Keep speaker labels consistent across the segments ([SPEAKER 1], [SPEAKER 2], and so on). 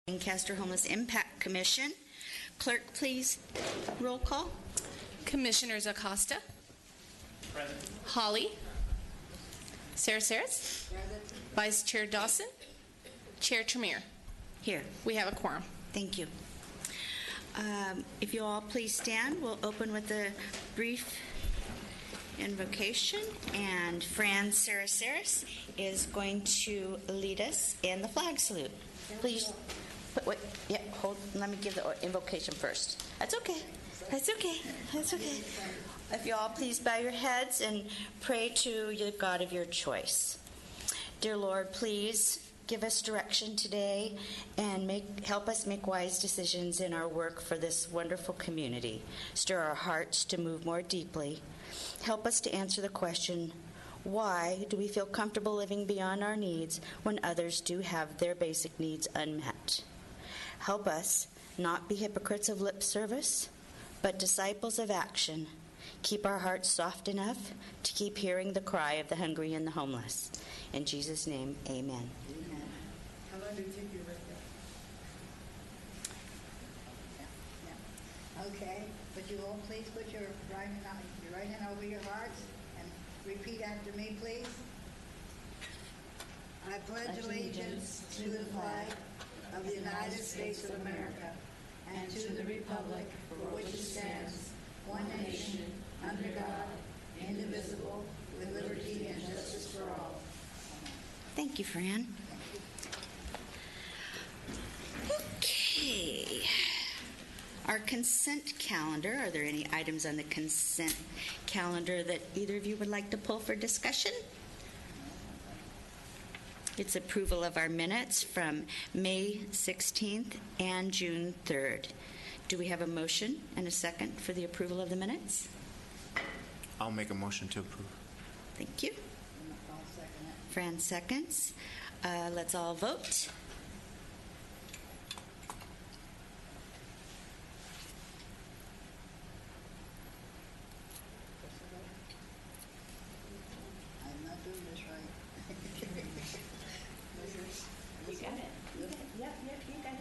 [SPEAKER 1] Lancaster Homeless Impact Commission. Clerk, please roll call.
[SPEAKER 2] Commissioners Acosta.
[SPEAKER 3] Present.
[SPEAKER 2] Hawley. Sarasaris. Vice Chair Dawson. Chair Tremere.
[SPEAKER 1] Here.
[SPEAKER 2] We have a quorum.
[SPEAKER 1] Thank you. If you all please stand, we'll open with a brief invocation, and Fran Sarasaris is going to lead us in the flag salute. Please, wait, yeah, hold, let me give the invocation first. That's okay. That's okay. That's okay. If you all please bow your heads and pray to the God of your choice. Dear Lord, please give us direction today and help us make wise decisions in our work for this wonderful community. Stir our hearts to move more deeply. Help us to answer the question, why do we feel comfortable living beyond our needs when others do have their basic needs unmet? Help us not be hypocrites of lip service, but disciples of action. Keep our hearts soft enough to keep hearing the cry of the hungry and the homeless. In Jesus' name, amen.
[SPEAKER 4] How long did it take you right there? Okay, would you all please put your right hand over your hearts and repeat after me, please? I pledge allegiance to the flag of the United States of America and to the republic for which it stands, one nation, under God, indivisible, with liberty and justice for all.
[SPEAKER 1] Thank you, Fran. Okay. Our consent calendar. Are there any items on the consent calendar that either of you would like to pull for discussion? It's approval of our minutes from May 16th and June 3rd. Do we have a motion and a second for the approval of the minutes?
[SPEAKER 3] I'll make a motion to approve.
[SPEAKER 1] Thank you.
[SPEAKER 4] I'll second it.
[SPEAKER 1] Fran seconds. Let's all vote.
[SPEAKER 4] I'm not doing this right.
[SPEAKER 1] You got it. Yep, you got it.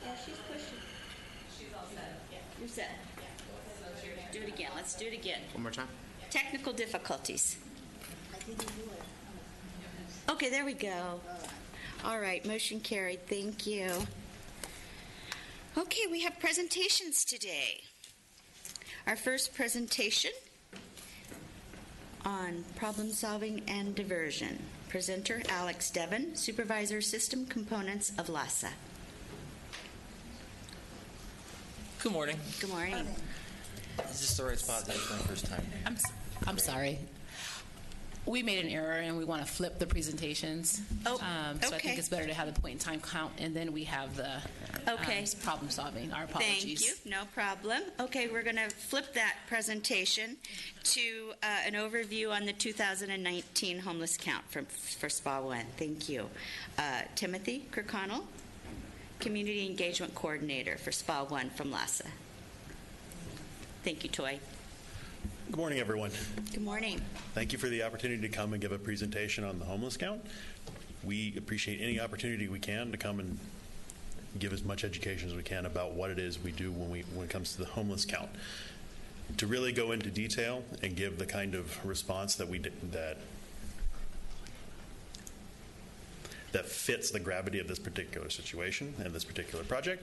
[SPEAKER 1] Yeah, she's pushing. She's all set. Yeah. You're set. Do it again. Let's do it again.
[SPEAKER 3] One more time.
[SPEAKER 1] Technical difficulties.
[SPEAKER 4] I didn't do it.
[SPEAKER 1] Okay, there we go. All right, motion carried. Thank you. Okay, we have presentations today. Our first presentation on problem solving and diversion. Presenter Alex Devon, Supervisor System Components of LASA.
[SPEAKER 5] Good morning.
[SPEAKER 1] Good morning.
[SPEAKER 5] Is this the right spot? That's my first time.
[SPEAKER 2] I'm sorry. We made an error and we want to flip the presentations.
[SPEAKER 1] Oh,
[SPEAKER 2] So I
[SPEAKER 1] okay.
[SPEAKER 2] think it's better to have the point in time count and then we have the problem solving. Our apologies.
[SPEAKER 1] Thank you. No problem. Okay, we're going to flip that presentation to an overview on the 2019 homeless count for SPA 1. Thank you. Timothy Kirkconnell, Community Engagement Coordinator for SPA 1 from LASA. Thank you, Toy.
[SPEAKER 6] Good morning, everyone.
[SPEAKER 1] Good morning.
[SPEAKER 6] Thank you for the opportunity to come and give a presentation on the homeless count. We appreciate any opportunity we can to come and give as much education as we can about what it is we do when it comes to the homeless count. To really go into detail and give the kind of response that that fits the gravity of this particular situation and this particular project,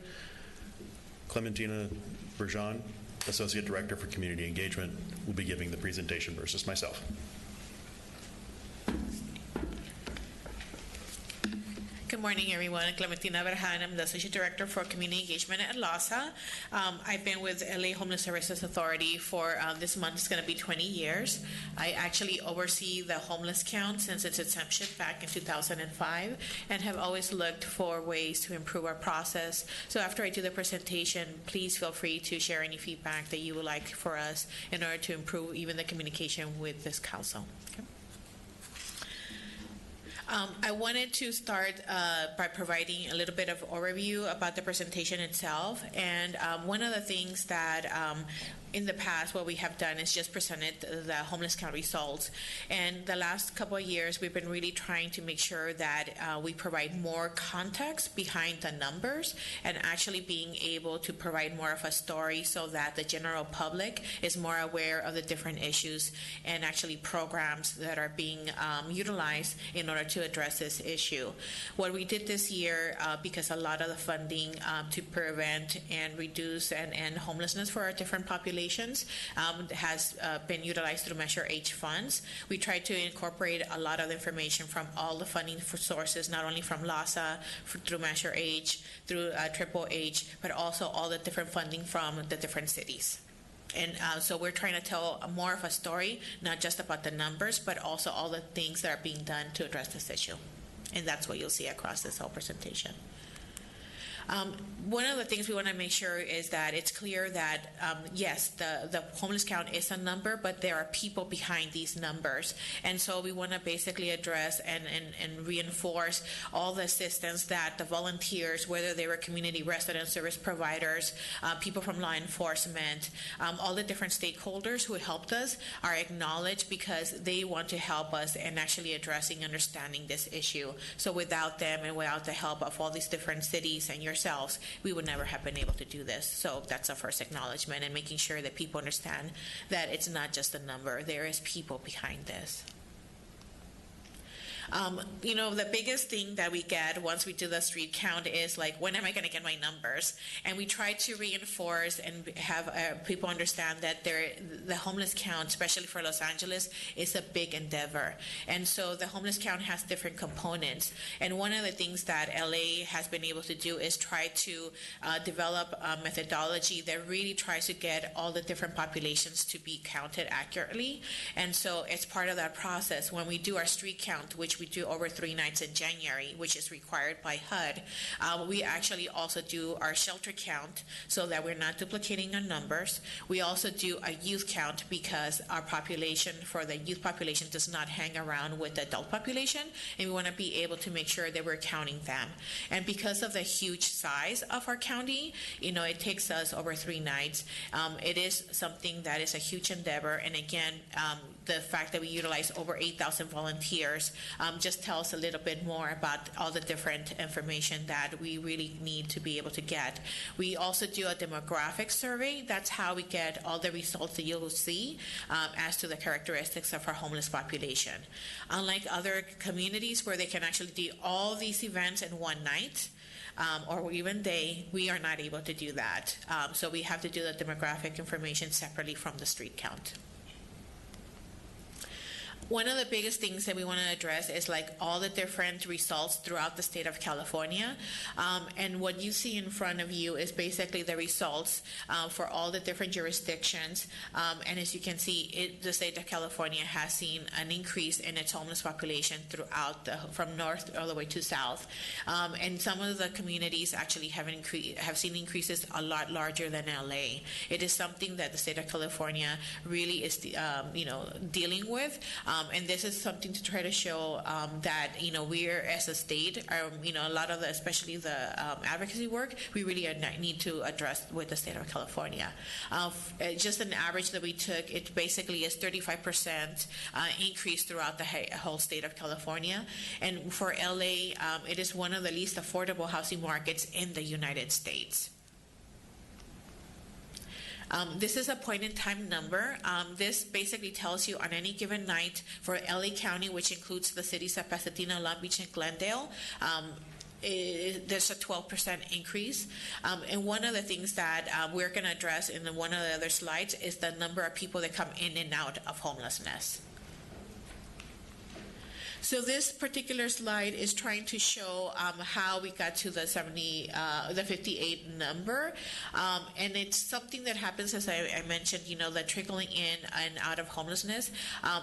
[SPEAKER 6] Clementina Bergeon, Associate Director for Community Engagement, will be giving the presentation versus myself.
[SPEAKER 7] Good morning, everyone. Clementina Berjan. I'm the Associate Director for Community Engagement at LASA. I've been with LA Homeless Services Authority for this month. It's going to be 20 years. I actually oversee the homeless count since its inception back in 2005 and have always looked for ways to improve our process. So after I do the presentation, please feel free to share any feedback that you would like for us in order to improve even the communication with this council. Okay. I wanted to start by providing a little bit of overview about the presentation itself. And one of the things that In the past, what we have done is just presented the homeless count results. And the last couple of years, we've been really trying to make sure that we provide more context behind the numbers and actually being able to provide more of a story so that the general public is more aware of the different issues and actually programs that are being utilized in order to address this issue. What we did this year, because a lot of the funding to prevent and reduce and end homelessness for our different populations has been utilized through Measure H funds. We tried to incorporate a lot of information from all the funding for sources, not only from LASA, through Measure H, through Triple H, but also all the different funding from the different cities. And so we're trying to tell more of a story, not just about the numbers, but also all the things that are being done to address this issue. And that's what you'll see across this whole presentation. One of the things we want to make sure is that it's clear that, yes, the homeless count is a number, but there are people behind these numbers. And so we want to basically address and reinforce all the assistance that the volunteers, whether they were community resident service providers, people from law enforcement, all the different stakeholders who helped us are acknowledged because they want to help us in actually addressing, understanding this issue. So without them and without the help of all these different cities and yourselves, we would never have been able to do this. So that's our first acknowledgement, and making sure that people understand that it's not just a number. There is people behind this. The biggest thing that we get once we do the street count is like, when am I going to get my numbers? And we try to reinforce and have people understand that the homeless count, especially for Los Angeles, is a big endeavor. And so the homeless count has different components. And one of the things that LA has been able to do is try to develop a methodology that really tries to get all the different populations to be counted accurately. And so it's part of that process. When we do our street count, which we do over 3 nights in January, which is required by HUD, we actually also do our shelter count so that we're not duplicating our numbers. We also do a youth count because our population, for the youth population, does not hang around with the adult population, and we want to be able to make sure that we're counting them. And because of the huge size of our county, it takes us over 3 nights. It is something that is a huge endeavor, and again, the fact that we utilize over 8,000 volunteers just tells a little bit more about all the different information that we really need to be able to get. We also do a demographic survey. That's how we get all the results that you'll see as to the characteristics of our homeless population. Unlike other communities where they can actually do all these events in one night, or even day, we are not able to do that. So we have to do the demographic information separately from the street count. One of the biggest things that we want to address is like all the different results throughout the state of California. And what you see in front of you is basically the results for all the different jurisdictions. And as you can see, the state of California has seen an increase in its homeless population throughout from north all the way to south. And some of the communities actually have seen increases a lot larger than LA. It is something that the state of California really is dealing with. And this is something to try to show that we're, as a state, a lot of especially the advocacy work, we really need to address with the state of California. Just an average that we took, it basically is 35% increase throughout the whole state of California. And for LA, it is one of the least affordable housing markets in the United States. This is a point-in-time number. This basically tells you on any given night for LA County, which includes the cities of Pasadena, Long Beach, and Glendale, there's a 12% increase. And one of the things that we're going to address in one of the other slides is the number of people that come in and out of homelessness. So this particular slide is trying to show how we got to the 58 number, and it's something that happens, as I mentioned, the trickling in and out of homelessness.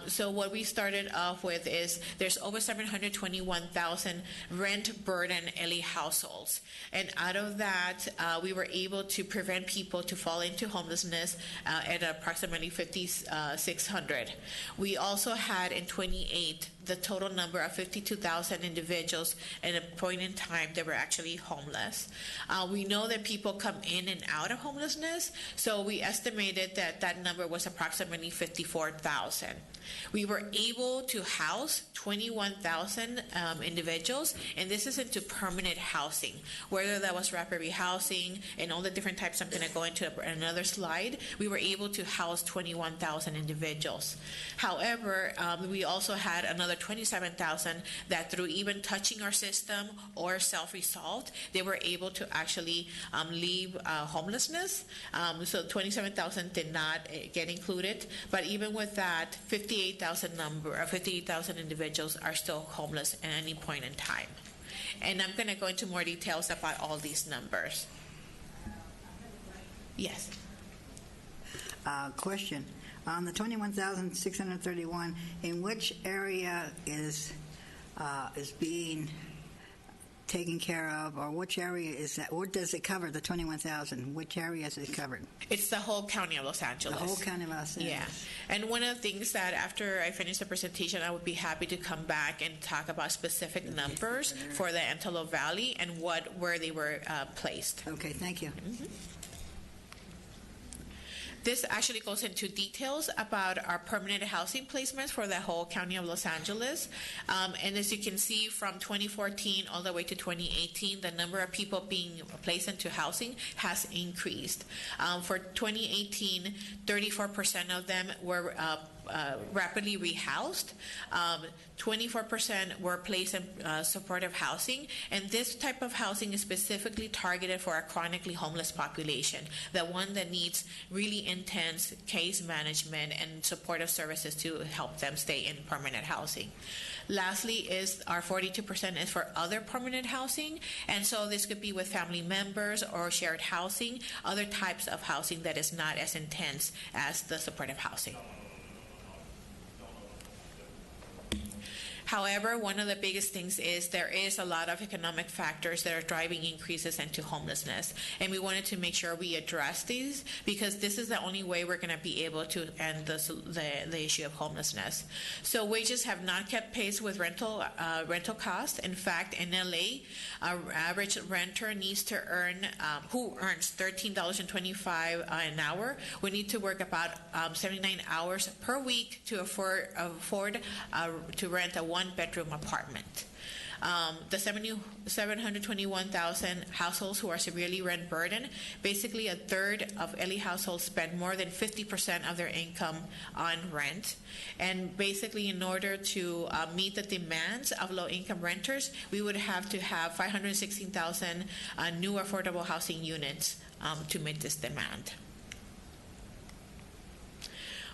[SPEAKER 7] So what we started off with is there's over 721,000 rent burden LA households, and out of that, we were able to prevent people to fall into homelessness at approximately 5,600. We also had in 28 the total number of 52,000 individuals at a point in time that were actually homeless. We know that people come in and out of homelessness, so we estimated that that number was approximately 54,000. We were able to house 21,000 individuals, and this is into permanent housing, whether that was rapid rehousing and all the different types I'm going to go into another slide. We were able to house 21,000 individuals. However, we also had another 27,000 that through even touching our system or self-resolved, they were able to actually leave homelessness. So 27,000 did not get included, but even with that, 58,000 individuals are still homeless at any point in time. And I'm going to go into more details about all these numbers. Yes.
[SPEAKER 4] Question. On the 21,631, in which area is being taken care of, or which area is that? What does it cover, the 21,000? Which areas is it covered?
[SPEAKER 7] It's the whole county of Los Angeles.
[SPEAKER 4] The whole county of Los Angeles.
[SPEAKER 7] Yeah. And one of the things that after I finish the presentation, I would be happy to come back and talk about specific numbers for the Antelope Valley and where they were placed.
[SPEAKER 4] Okay, thank you.
[SPEAKER 7] Mm-hmm. This actually goes into details about our permanent housing placements for the whole county of Los Angeles. And as you can see, from 2014 all the way to 2018, the number of people being placed into housing has increased. For 2018, 34% of them were rapidly rehoused. 24% were placed in supportive housing, and this type of housing is specifically targeted for a chronically homeless population, the one that needs really intense case management and supportive services to help them stay in permanent housing. Lastly is our 42% is for other permanent housing, and so this could be with family members or shared housing, other types of housing that is not as intense as the supportive housing. However, one of the biggest things is there is a lot of economic factors that are driving increases into homelessness. And we wanted to make sure we address these because this is the only way we're going to be able to end the issue of homelessness. So wages have not kept pace with rental costs. In fact, in LA, our average renter needs to earn, who earns $13.25 an hour, would need to work about 79 hours per week to afford to rent a one-bedroom apartment. The 721,000 households who are severely rent burdened, basically a third of LA households spend more than 50% of their income on rent. And basically, in order to meet the demands of low-income renters, we would have to have 516,000 new affordable housing units to meet this demand.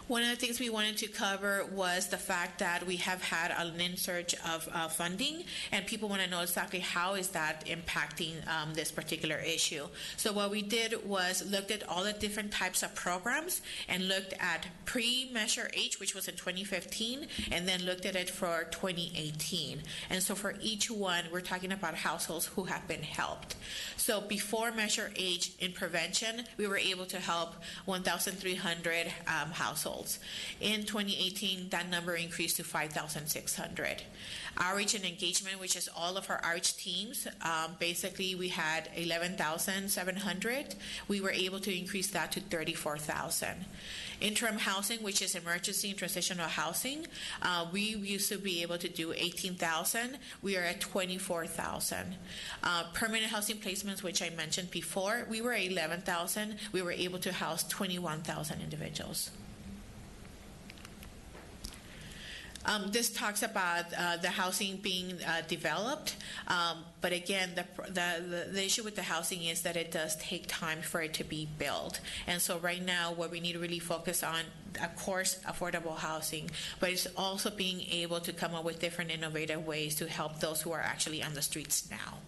[SPEAKER 7] One of the things we wanted to cover was the fact that we have had an insurge of funding, and people want to know exactly how is that impacting this particular issue. So what we did was looked at all the different types of programs and looked at pre-Measure H, which was in 2015, and then looked at it for 2018. And so for each one, we're talking about households who have been helped. So before Measure H in prevention, we were able to help 1,300 households. In 2018, that number increased to 5,600. Outreach and engagement, which is all of our outreach teams, basically we had 11,700. We were able to increase that to 34,000. Interim housing, which is emergency and transitional housing, we used to be able to do 18,000. We are at 24,000. Permanent housing placements, which I mentioned before, we were at 11,000. We were able to house 21,000 individuals. This talks about the housing being developed, but again, the issue with the housing is that it does take time for it to be built. And so right now, what we need to really focus on, of course, affordable housing, but it's also being able to come up with different innovative ways to help those who are actually on the streets now.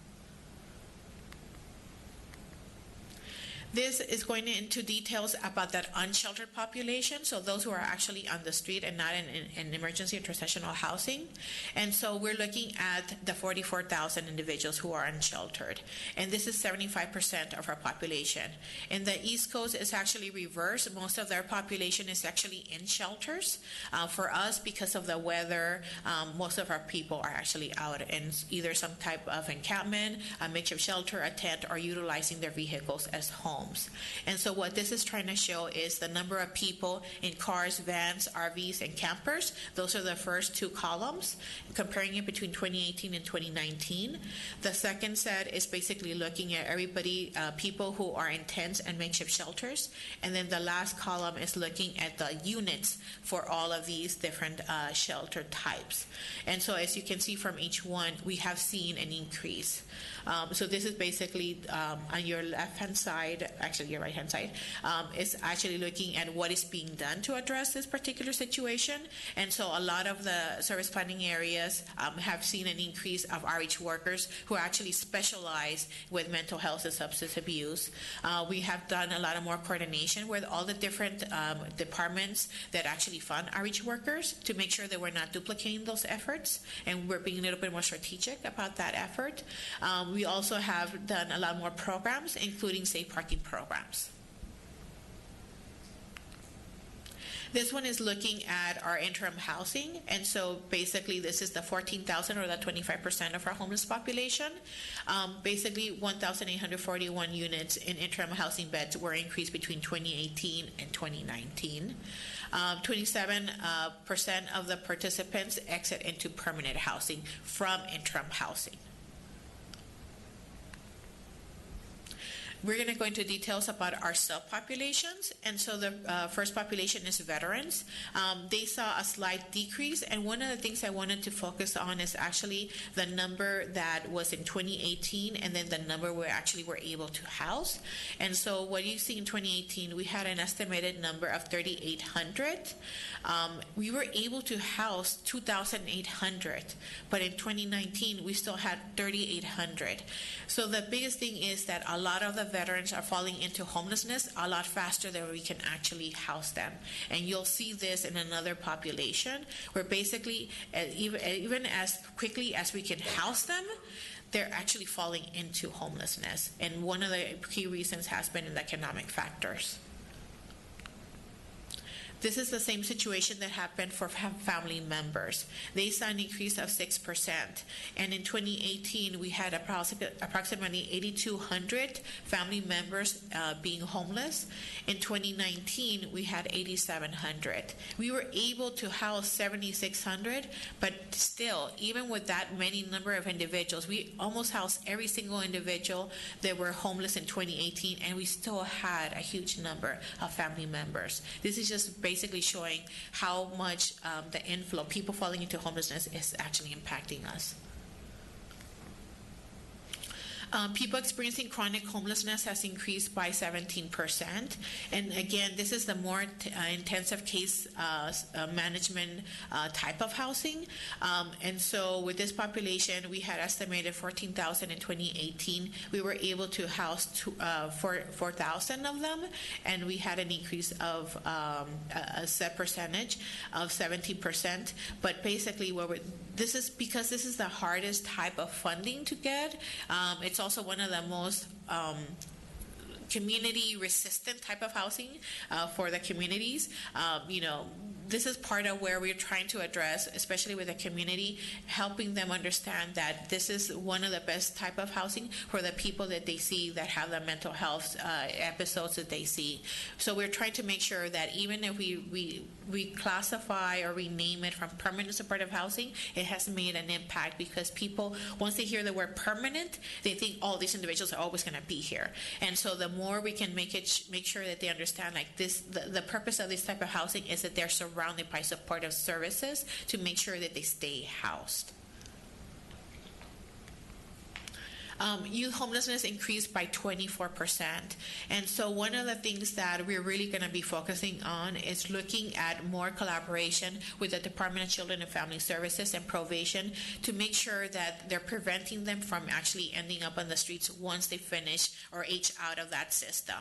[SPEAKER 7] This is going into details about that unsheltered population, so those who are actually on the street and not in emergency or transitional housing. And so we're looking at the 44,000 individuals who are unsheltered. And this is 75% of our population. In the East Coast, it's actually reversed. Most of their population is actually in shelters. For us, because of the weather, most of our people are actually out in either some type of encampment, a makeshift shelter, a tent, or utilizing their vehicles as homes. And so what this is trying to show is the number of people in cars, vans, RVs, and campers. Those are the first two columns, comparing it between 2018 and 2019. The second set is basically looking at everybody, people who are in tents and makeshift shelters. And then the last column is looking at the units for all of these different shelter types. And so as you can see from each one, we have seen an increase. So this is basically on your left-hand side, actually your right-hand side, is actually looking at what is being done to address this particular situation. And so a lot of the service planning areas have seen an increase of RH workers who actually specialize with mental health and substance abuse. We have done a lot of more coordination with all the different departments that actually fund RH workers to make sure that we're not duplicating those efforts, and we're being a little bit more strategic about that effort. We also have done a lot more programs, including safe parking programs. This one is looking at our interim housing, and so basically this is the 14,000, or the 25% of our homeless population. Basically 1,841 units in interim housing beds were increased between 2018 and 2019. 27% of the participants exit into permanent housing from interim housing. We're going to go into details about our subpopulations. And so the first population is veterans. They saw a slight decrease. And one of the things I wanted to focus on is actually the number that was in 2018 and then the number we actually were able to house. And so what you see in 2018, we had an estimated number of 3,800. We were able to house 2,800. But in 2019, we still had 3,800. So the biggest thing is that a lot of the veterans are falling into homelessness a lot faster than we can actually house them. And you'll see this in another population where basically even as quickly as we can house them, they're actually falling into homelessness. And one of the key reasons has been in the economic factors. This is the same situation that happened for family members. They saw an increase of 6%. And in 2018, we had approximately 8,200 family members being homeless. In 2019, we had 8,700. We were able to house 7,600, but still, even with that many number of individuals, we almost housed every single individual that were homeless in 2018, and we still had a huge number of family members. This is just basically showing how much the inflow, people falling into homelessness, is actually impacting us. People experiencing chronic homelessness has increased by 17%. And again, this is the more intensive case management type of housing. And so with this population, we had estimated 14,000 in 2018. We were able to house 4,000 of them, and we had an increase of a set percentage of 70%. But basically, this is because this is the hardest type of funding to get. It's also one of the most community resistant type of housing for the communities. This is part of where we're trying to address, especially with the community, helping them understand that this is one of the best type of housing for the people that they see that have the mental health episodes that they see. So we're trying to make sure that even if we classify or rename it from permanent supportive housing, it has made an impact, because people, once they hear the word permanent, they think, oh, these individuals are always going to be here. And so the more we can make sure that they understand, like this, the purpose of this type of housing is that they're surrounded by supportive services to make sure that they stay housed. Youth homelessness increased by 24%. And so one of the things that we're really going to be focusing on is looking at more collaboration with the Department of Children and Family Services and probation to make sure that they're preventing them from actually ending up on the streets once they finish or age out of that system.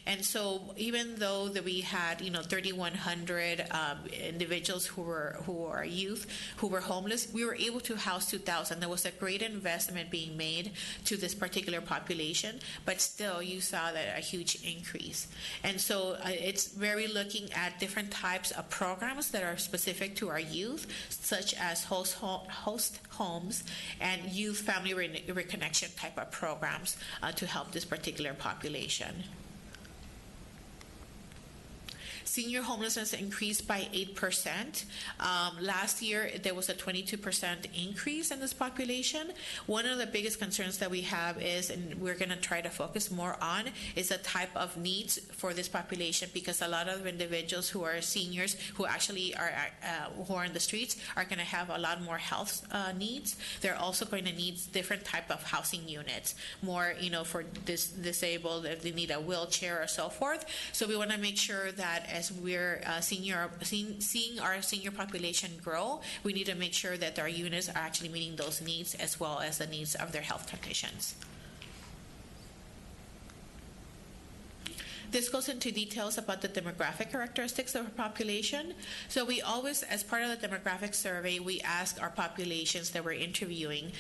[SPEAKER 7] And so even though that we had 3,100 individuals who are youth who were homeless, we were able to house 2,000. There was a great investment being made to this particular population, but still you saw that a huge increase. And so it's very looking at different types of programs that are specific to our youth, such as host homes and youth family reconnection type of programs to help this particular population. Senior homelessness increased by 8%. Last year, there was a 22% increase in this population. One of the biggest concerns that we have is, and we're going to try to focus more on, is the type of needs for this population, because a lot of individuals who are seniors who actually are who are in the streets are going to have a lot more health needs. They're also going to need different type of housing units, more for disabled, if they need a wheelchair or so forth. So we want to make sure that as we're seeing our senior population grow, we need to make sure that our units are actually meeting those needs as well as the needs of their health conditions. This goes into details about the demographic characteristics of our population. So we always, as part of the demographic survey, we ask our populations that we're interviewing,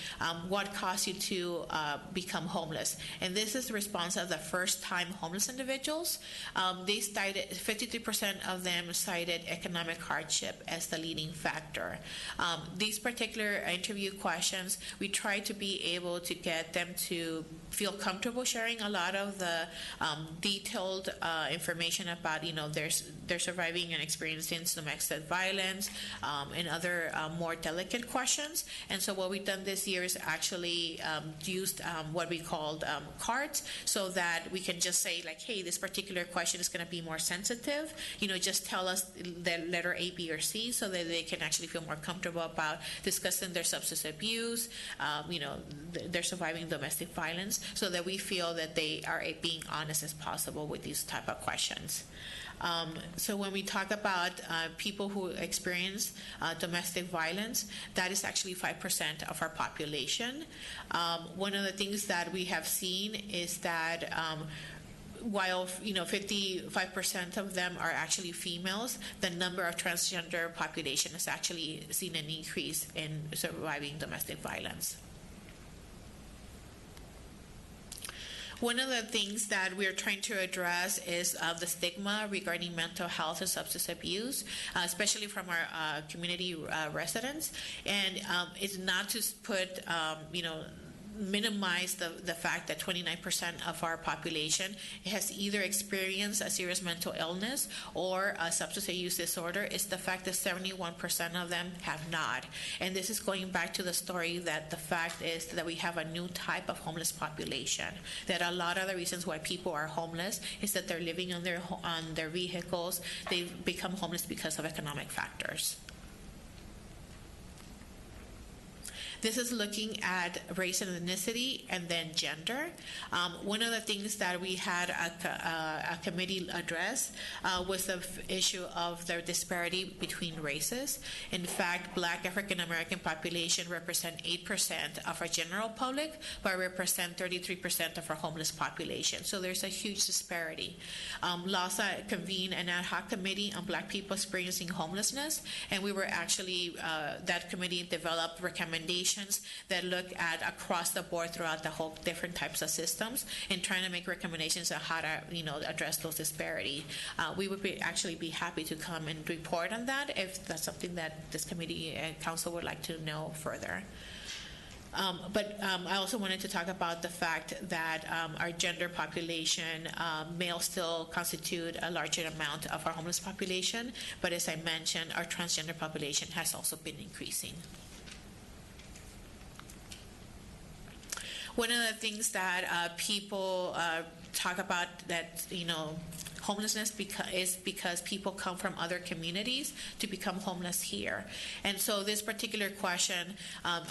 [SPEAKER 7] what caused you to become homeless? And this is the response of the first-time homeless individuals. They cited, 53% of them cited economic hardship as the leading factor. These particular interview questions, we try to be able to get them to feel comfortable sharing a lot of the detailed information about they're surviving and experiencing domestic violence and other more delicate questions. And so what we've done this year is actually used what we called cards, so that we can just say like, hey, this particular question is going to be more sensitive. Just tell us the letter A, B, or C, so that they can actually feel more comfortable about discussing their substance abuse, they're surviving domestic violence, so that we feel that they are being honest as possible with these type of questions. So when we talk about people who experience domestic violence, that is actually 5% of our population. One of the things that we have seen is that while 55% of them are actually females, the number of transgender population has actually seen an increase in surviving domestic violence. One of the things that we're trying to address is the stigma regarding mental health and substance abuse, especially from our community residents. And it's not to put, minimize the fact that 29% of our population has either experienced a serious mental illness or a substance use disorder. It's the fact that 71% of them have not. And this is going back to the story that the fact is that we have a new type of homeless population, that a lot of the reasons why people are homeless is that they're living on their vehicles. They've become homeless because of economic factors. This is looking at race and ethnicity and then gender. One of the things that we had a committee address was the issue of the disparity between races. In fact, Black African American population represent 8% of our general public, but represent 33% of our homeless population. So there's a huge disparity. LASA convened an ad hoc committee on Black people experiencing homelessness, and we were actually, that committee developed recommendations that look at across the board throughout the whole different types of systems and trying to make recommendations on how to address those disparities. We would actually be happy to come and report on that if that's something that this committee and council would like to know further. But I also wanted to talk about the fact that our gender population, males still constitute a larger amount of our homeless population, but as I mentioned, our transgender population has also been increasing. One of the things that people talk about that, homelessness is because people come from other communities to become homeless here. And so this particular question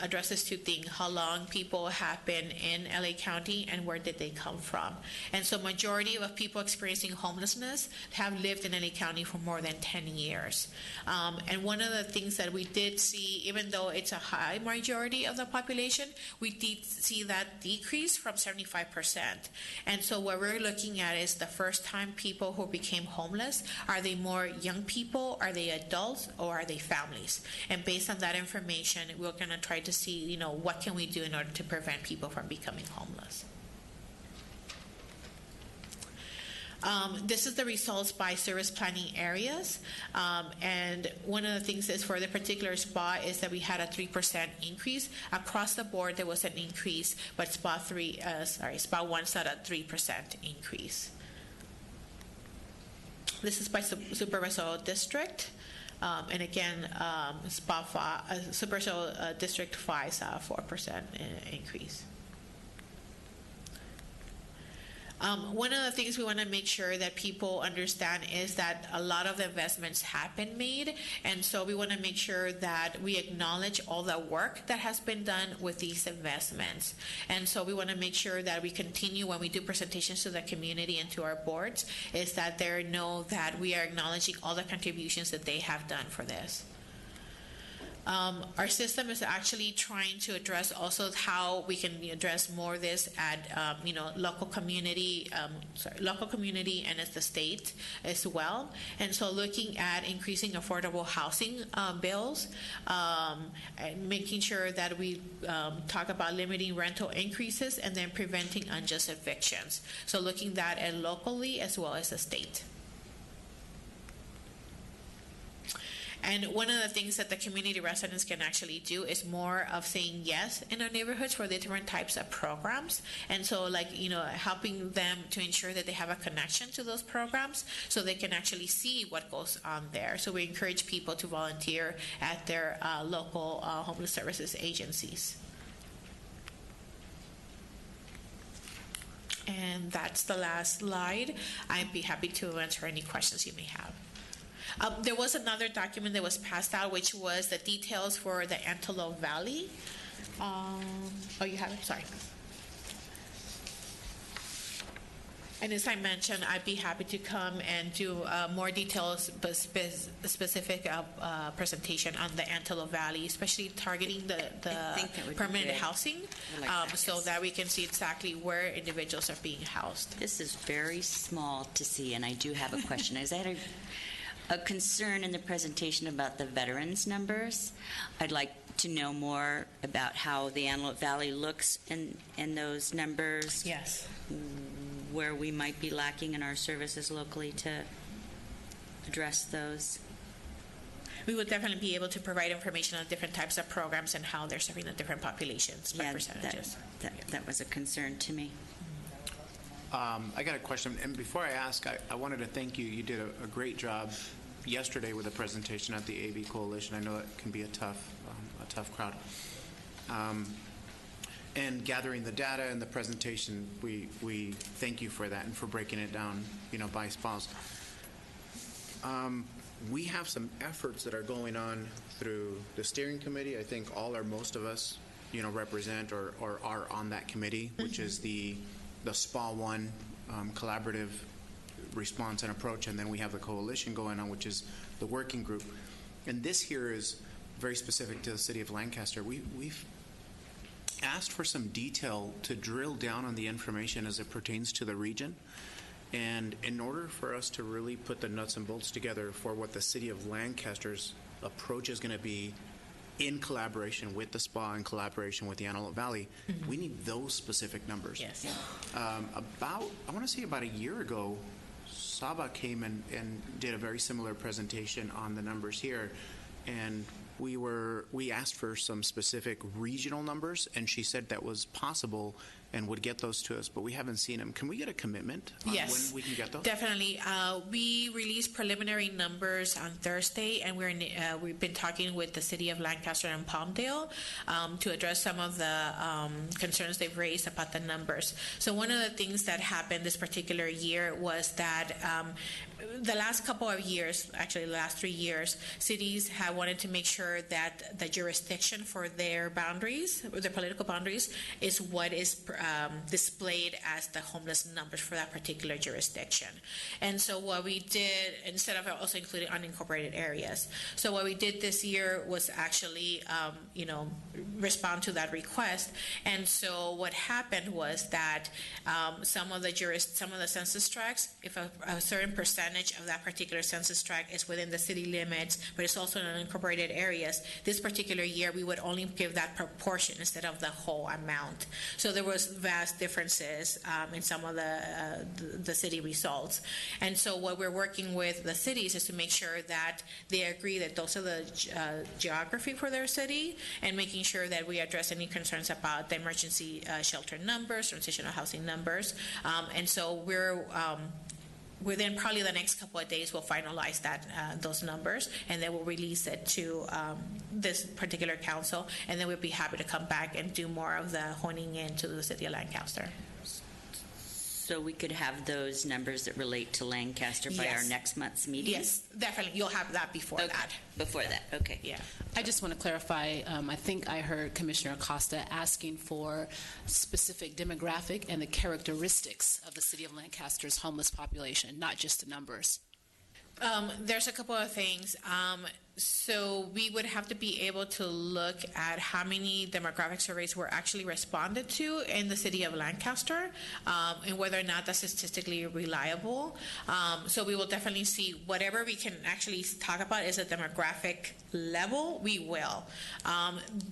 [SPEAKER 7] addresses two things: how long people have been in LA County and where did they come from. And so majority of people experiencing homelessness have lived in LA County for more than 10 years. And one of the things that we did see, even though it's a high majority of the population, we did see that decrease from 75%. And so what we're looking at is the first time people who became homeless, are they more young people, are they adults, or are they families? And based on that information, we're going to try to see, what can we do in order to prevent people from becoming homeless. This is the results by service planning areas. And one of the things is for the particular SPA is that we had a 3% increase. Across the board, there was an increase, but SPA 1 saw a 3% increase. This is by supervisorial district. And again, supervisorial district 5 saw a 4% increase. One of the things we want to make sure that people understand is that a lot of the investments have been made, and so we want to make sure that we acknowledge all the work that has been done with these investments. And so we want to make sure that we continue when we do presentations to the community and to our boards, is that they know that we are acknowledging all the contributions that they have done for this. Our system is actually trying to address also how we can address more of this at local community and at the state as well. And so looking at increasing affordable housing bills, and making sure that we talk about limiting rental increases and then preventing unjust evictions. So looking at locally as well as the state. And one of the things that the community residents can actually do is more of saying yes in our neighborhoods for the different types of programs. And so helping them to ensure that they have a connection to those programs so they can actually see what goes on there. So we encourage people to volunteer at their local homeless services agencies. And that's the last slide. I'd be happy to answer any questions you may have. There was another document that was passed out, which was the details for the Antelope Valley. You have it? Sorry. And as I mentioned, I'd be happy to come and do more details, specific presentation on the Antelope Valley, especially targeting the permanent housing, so that we can see exactly where individuals are being housed.
[SPEAKER 8] This is very small to see, and I do have a question. Is that a concern in the presentation about the veterans numbers? I'd like to know more about how the Antelope Valley looks in those numbers.
[SPEAKER 7] Yes.
[SPEAKER 8] Where we might be lacking in our services locally to address those.
[SPEAKER 7] We would definitely be able to provide information on different types of programs and how they're serving the different populations by percentages.
[SPEAKER 8] That was a concern to me.
[SPEAKER 3] I got a question, and before I ask, I wanted to thank you. You did a great job yesterday with a presentation at the AV Coalition. I know it can be a tough crowd. And gathering the data and the presentation, we thank you for that and for breaking it down, by SPAs. We have some efforts that are going on through the steering committee. I think all or most of us, represent or are on that committee, which is the SPA 1 collaborative response and approach, and then we have the coalition going on, which is the working group. And this here is very specific to the city of Lancaster. We've asked for some detail to drill down on the information as it pertains to the region. And in order for us to really put the nuts and bolts together for what the city of Lancaster's approach is going to be in collaboration with the SPA, in collaboration with the Antelope Valley, we need those specific numbers.
[SPEAKER 7] Yes.
[SPEAKER 3] I want to say about a year ago, Saba came and did a very similar presentation on the numbers here, and we asked for some specific regional numbers, and she said that was possible, and would get those to us, but we haven't seen them. Can we get a commitment on
[SPEAKER 7] Yes,
[SPEAKER 3] when we can get those?
[SPEAKER 7] definitely. We released preliminary numbers on Thursday, and we've been talking with the city of Lancaster and Palmdale to address some of the concerns they've raised about the numbers. So one of the things that happened this particular year was that the last couple of years, actually the last 3 years, cities have wanted to make sure that the jurisdiction for their boundaries, their political boundaries, is what is displayed as the homeless numbers for that particular jurisdiction. And so what we did, instead of also including unincorporated areas, so what we did this year was actually, respond to that request. And so what happened was that some of the census tracts, if a certain percentage of that particular census tract is within the city limits, but it's also in unincorporated areas, this particular year we would only give that proportion instead of the whole amount. So there was vast differences in some of the city results. And so what we're working with the cities is to make sure that they agree that those are the geography for their city, and making sure that we address any concerns about the emergency shelter numbers, transitional housing numbers. And so we're within probably the next couple of days, we'll finalize those numbers, and then we'll release it to this particular council, and then we'll be happy to come back and do more of the honing in to the city of Lancaster.
[SPEAKER 8] So we could have those numbers that relate to Lancaster by our
[SPEAKER 7] Yes.
[SPEAKER 8] next month's meeting?
[SPEAKER 7] Yes, definitely. You'll have that before
[SPEAKER 8] Okay.
[SPEAKER 7] that.
[SPEAKER 8] Before that, okay.
[SPEAKER 7] Yeah.
[SPEAKER 2] I just want to clarify, I think I heard Commissioner Acosta asking for specific demographic and the characteristics of the city of Lancaster's homeless population, not just the numbers.
[SPEAKER 7] There's a couple of things. So we would have to be able to look at how many demographic surveys were actually responded to in the city of Lancaster, and whether or not that's statistically reliable. So we will definitely see whatever we can actually talk about is a demographic level, we will.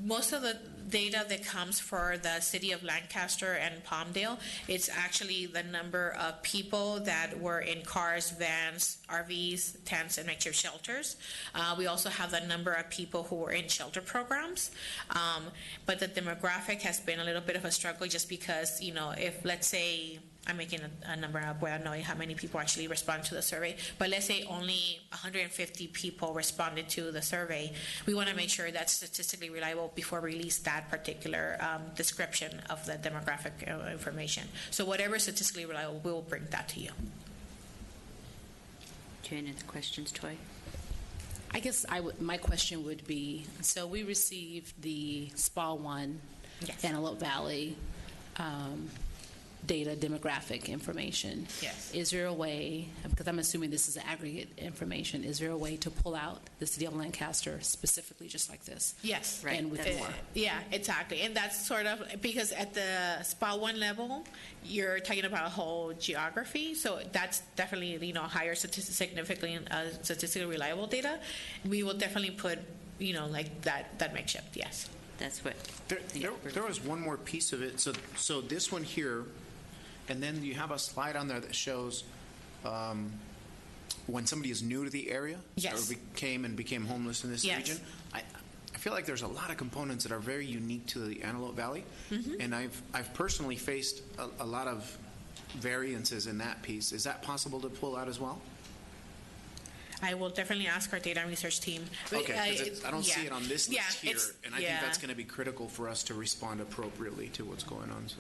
[SPEAKER 7] Most of the data that comes for the city of Lancaster and Palmdale, it's actually the number of people that were in cars, vans, RVs, tents, and makeshift shelters. We also have the number of people who were in shelter programs. But the demographic has been a little bit of a struggle, just because, if, let's say, I'm making a number up without knowing how many people actually responded to the survey, but let's say only 150 people responded to the survey. We want to make sure that's statistically reliable before we release that particular description of the demographic information. So whatever is statistically reliable, we will bring that to you.
[SPEAKER 8] Do you have any other questions, Toy?
[SPEAKER 2] I guess my question would be, so we received the SPA 1
[SPEAKER 7] Yes.
[SPEAKER 2] Antelope Valley data demographic information.
[SPEAKER 7] Yes.
[SPEAKER 2] Is there a way, because I'm assuming this is aggregate information, is there a way to pull out the city of Lancaster specifically just like this?
[SPEAKER 7] Yes.
[SPEAKER 8] Right,
[SPEAKER 2] And with
[SPEAKER 8] that's-
[SPEAKER 2] more?
[SPEAKER 7] Yeah, exactly. And that's sort of because at the SPA 1 level, you're talking about a whole geography. So that's definitely, higher significantly statistically reliable data. We will definitely put, like that makeshift, yes.
[SPEAKER 8] That's what.
[SPEAKER 3] There was one more piece of it. So this one here, and then you have a slide on there that shows when somebody is new to the area,
[SPEAKER 7] Yes.
[SPEAKER 3] or became homeless in this
[SPEAKER 7] Yes.
[SPEAKER 3] region. I feel like there's a lot of components that are very unique to the Antelope Valley, and I've personally faced a lot of variances in that piece. Is that possible to pull out as well?
[SPEAKER 7] I will definitely ask our data and research team. But,
[SPEAKER 3] Okay, because I don't see
[SPEAKER 7] yeah.
[SPEAKER 3] it on this
[SPEAKER 7] Yeah,
[SPEAKER 3] list here,
[SPEAKER 7] it's-
[SPEAKER 3] and I think that's going to be critical for us to respond appropriately to what's going on. So.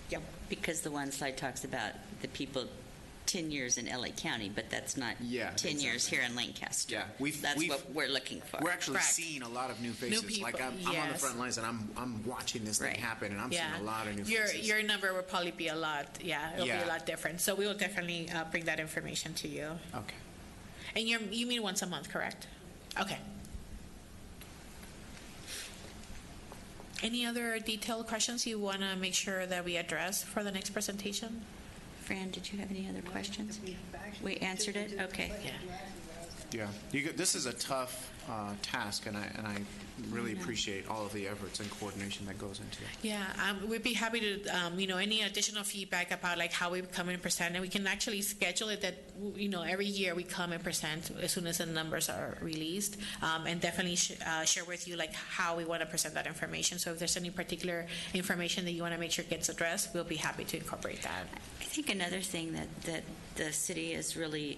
[SPEAKER 7] Yep.
[SPEAKER 8] Because the one slide talks about the people 10 years in LA County, but that's not
[SPEAKER 3] Yeah,
[SPEAKER 8] 10 years here in Lancaster.
[SPEAKER 3] Yeah,
[SPEAKER 8] That's what we're looking for.
[SPEAKER 3] We're actually
[SPEAKER 7] Correct.
[SPEAKER 3] seeing a lot of new faces.
[SPEAKER 7] people,
[SPEAKER 3] Like I'm on the
[SPEAKER 7] yes.
[SPEAKER 3] front lines, and I'm watching this
[SPEAKER 8] Right.
[SPEAKER 3] thing happen, and I'm
[SPEAKER 7] Yeah.
[SPEAKER 3] seeing a lot of new
[SPEAKER 7] your
[SPEAKER 3] faces.
[SPEAKER 7] your number will probably be a lot. Yeah, it'll be
[SPEAKER 3] Yeah.
[SPEAKER 7] a lot different. So we will definitely bring that information to you.
[SPEAKER 3] Okay.
[SPEAKER 7] And you mean once a month, correct? Okay. Any other detailed questions you want to make sure that we address for the next presentation?
[SPEAKER 8] Fran, did you have any other questions? We answered it? Okay.
[SPEAKER 7] Yeah.
[SPEAKER 3] Yeah, this is a tough task, and I really appreciate all of the efforts and coordination that goes into it.
[SPEAKER 7] Yeah, we'd be happy to, any additional feedback about like how we come and present, and we can actually schedule it that, every year we come and present as soon as the numbers are released, and definitely share with you like how we want to present that information. So if there's any particular information that you want to make sure gets addressed, we'll be happy to incorporate that.
[SPEAKER 8] I think another thing that the city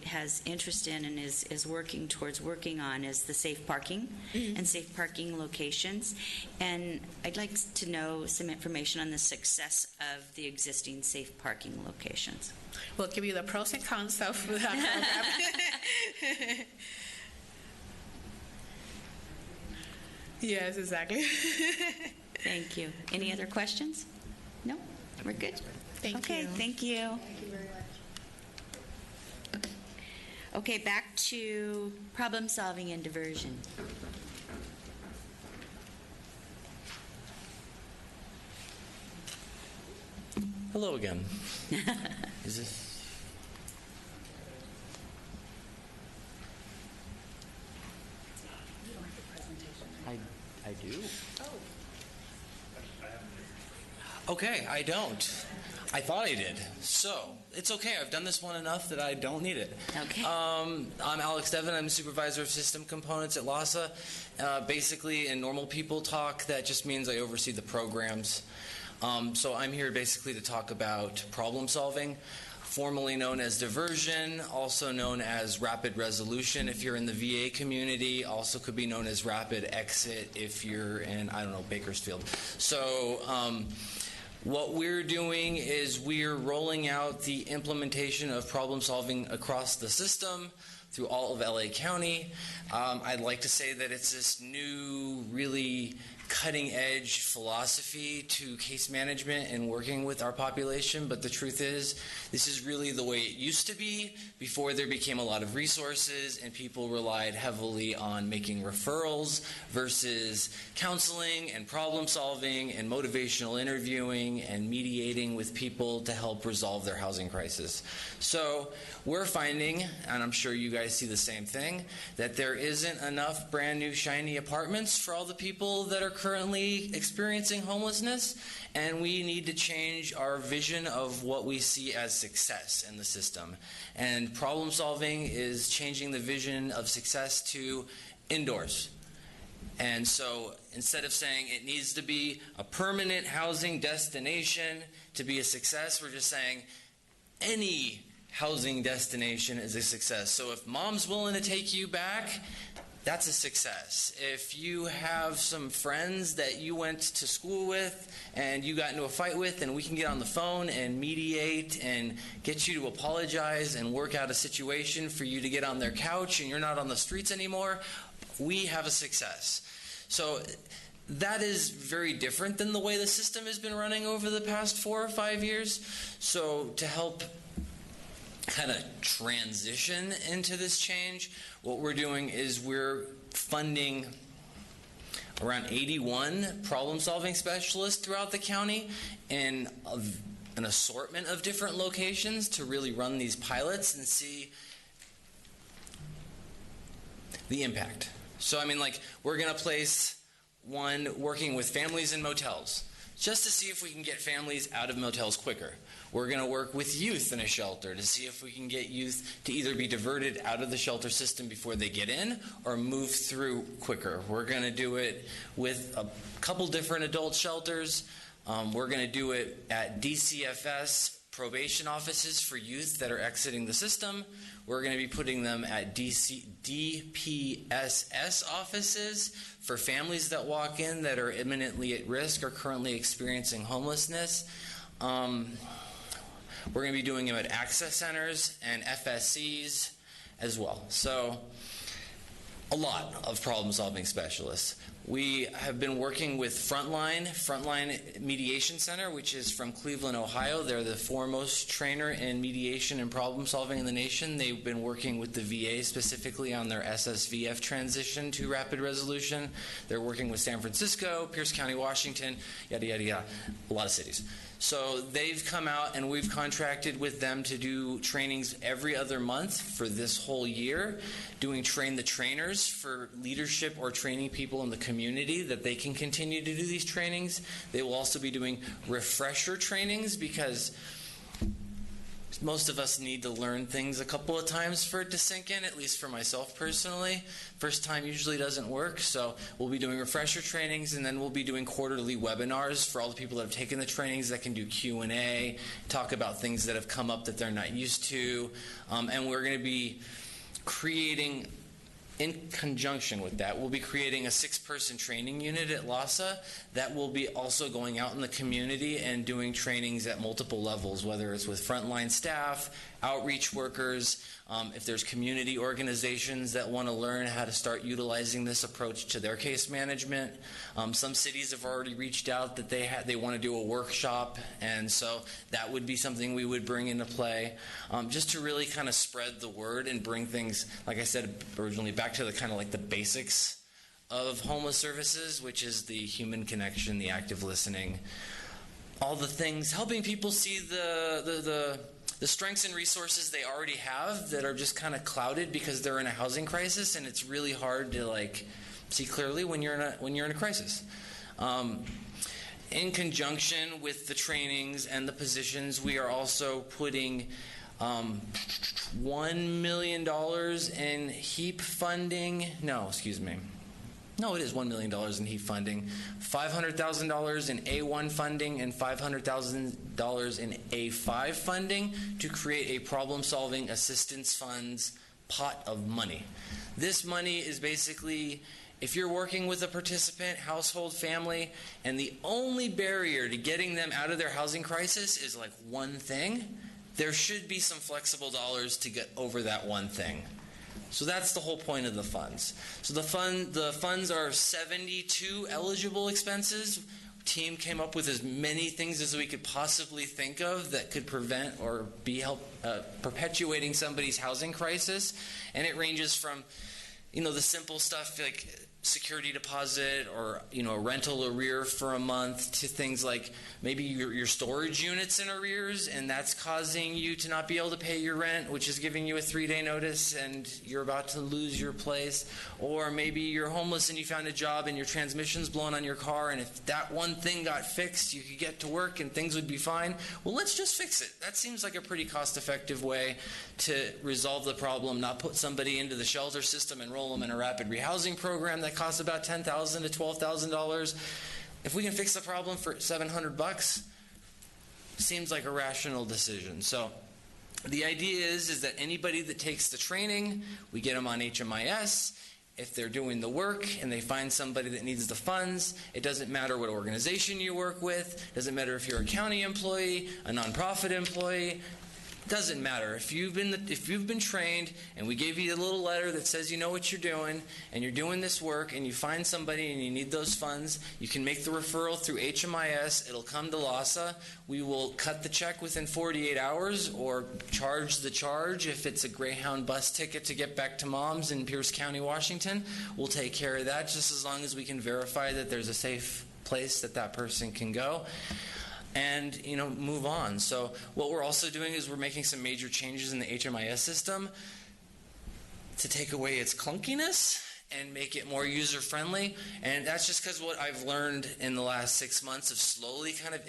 [SPEAKER 8] has interest in and is working on is the safe parking and safe parking locations. And I'd like to know some information on the success of the existing safe parking locations.
[SPEAKER 7] We'll give you the pros and cons of that program. Yes, exactly.
[SPEAKER 8] Thank you. Any other questions? No? We're good?
[SPEAKER 7] Thank you.
[SPEAKER 8] Thank you.
[SPEAKER 4] Thank you very much.
[SPEAKER 8] Okay, back to problem solving and diversion.
[SPEAKER 5] Hello again. Is this? I do. Okay, I don't. I thought I did. So, it's okay. I've done this one enough that I don't need it.
[SPEAKER 8] Okay.
[SPEAKER 5] I'm Alex Devon. I'm Supervisor of System Components at LASA. Basically, in normal people talk, that just means I oversee the programs. So I'm here basically to talk about problem solving, formerly known as diversion, also known as rapid resolution if you're in the VA community, also could be known as rapid exit if you're in, Bakersfield. So what we're doing is we're rolling out the implementation of problem solving across the system through all of LA County. I'd like to say that it's this new, really cutting-edge philosophy to case management and working with our population, but the truth is, this is really the way it used to be before there became a lot of resources and people relied heavily on making referrals versus counseling and problem solving and motivational interviewing and mediating with people to help resolve their housing crisis. So we're finding, and I'm sure you guys see the same thing, that there isn't enough brand new shiny apartments for all the people that are currently experiencing homelessness, and we need to change our vision of what we see as success in the system. And problem solving is changing the vision of success to indoors. And so instead of saying it needs to be a permanent housing destination to be a success, we're just saying any housing destination is a success. So if mom's willing to take you back, that's a success. If you have some friends that you went to school with and you got into a fight with, and we can get on the phone and mediate and get you to apologize and work out a situation for you to get on their couch and you're not on the streets anymore, we have a success. So that is very different than the way the system has been running over the past 4 or 5 years. So to help kind of transition into this change, what we're doing is we're funding around 81 problem-solving specialists throughout the county in an assortment of different locations to really run these pilots and see the impact. So, we're going to place one working with families in motels just to see if we can get families out of motels quicker. We're going to work with youth in a shelter to see if we can get youth to either be diverted out of the shelter system before they get in or move through quicker. We're going to do it with a couple different adult shelters. We're going to do it at DCFS probation offices for youth that are exiting the system. We're going to be putting them at DPSS offices for families that walk in that are imminently at risk or currently experiencing homelessness. We're going to be doing them at access centers and FSCs as well. So a lot of problem-solving specialists. We have been working with Frontline Mediation Center, which is from Cleveland, Ohio. They're the foremost trainer in mediation and problem-solving in the nation. They've been working with the VA specifically on their SSVF transition to rapid resolution. They're working with San Francisco, Pierce County, Washington, yada, yada, yada, a lot of cities. So they've come out and we've contracted with them to do trainings every other month for this whole year, doing train the trainers for leadership or training people in the community that they can continue to do these trainings. They will also be doing refresher trainings because most of us need to learn things a couple of times for it to sink in, at least for myself personally. First time usually doesn't work, so we'll be doing refresher trainings, and then we'll be doing quarterly webinars for all the people that have taken the trainings that can do Q&A, talk about things that have come up that they're not used to, and we're going to be creating, in conjunction with that, we'll be creating a 6-person training unit at LASA that will be also going out in the community and doing trainings at multiple levels, whether it's with frontline staff, outreach workers, if there's community organizations that want to learn how to start utilizing this approach to their case management. Some cities have already reached out that they want to do a workshop, and so that would be something we would bring into play, just to really kind of spread the word and bring things, like I said originally, back to the kind of like the basics of homeless services, which is the human connection, the active listening, all the things, helping people see the strengths and resources they already have that are just kind of clouded because they're in a housing crisis, and it's really hard to like see clearly when you're in a crisis. In conjunction with the trainings and the positions, we are also putting $1 million in HEAP funding. No, excuse me. No, it is $1 million in HEAP funding, $500,000 in A1 funding, and $500,000 in A5 funding to create a problem-solving assistance funds pot of money. This money is basically, if you're working with a participant, household, family, and the only barrier to getting them out of their housing crisis is like one thing, there should be some flexible dollars to get over that one thing. So that's the whole point of the funds. So the funds are 72 eligible expenses. Team came up with as many things as we could possibly think of that could prevent or be perpetuating somebody's housing crisis, and it ranges from, the simple stuff like security deposit or a rental arrear for a month to things like maybe your storage unit's in arrears and that's causing you to not be able to pay your rent, which is giving you a 3-day notice and you're about to lose your place. Or maybe you're homeless and you found a job and your transmission's blown on your car, and if that one thing got fixed you could get to work and things would be fine. Well, let's just fix it. That seems like a pretty cost-effective way to resolve the problem, not put somebody into the shelter system and roll them in a rapid rehousing program that costs about $10,000 to $12,000. If we can fix the problem for $700, seems like a rational decision. So the idea is that anybody that takes the training, we get them on HMIS. If they're doing the work and they find somebody that needs the funds, it doesn't matter what organization you work with, it doesn't matter if you're a county employee, a nonprofit employee. Doesn't matter. If you've been trained and we gave you a little letter that says you know what you're doing and you're doing this work and you find somebody and you need those funds, you can make the referral through HMIS. It'll come to LASA. We will cut the check within 48 hours or charge the charge if it's a Greyhound bus ticket to get back to mom's in Pierce County, Washington. We'll take care of that just as long as we can verify that there's a safe place that person can go. And move on. So what we're also doing is we're making some major changes in the HMIS system to take away its clunkiness and make it more user-friendly. And that's just because what I've learned in the last 6 months of slowly kind of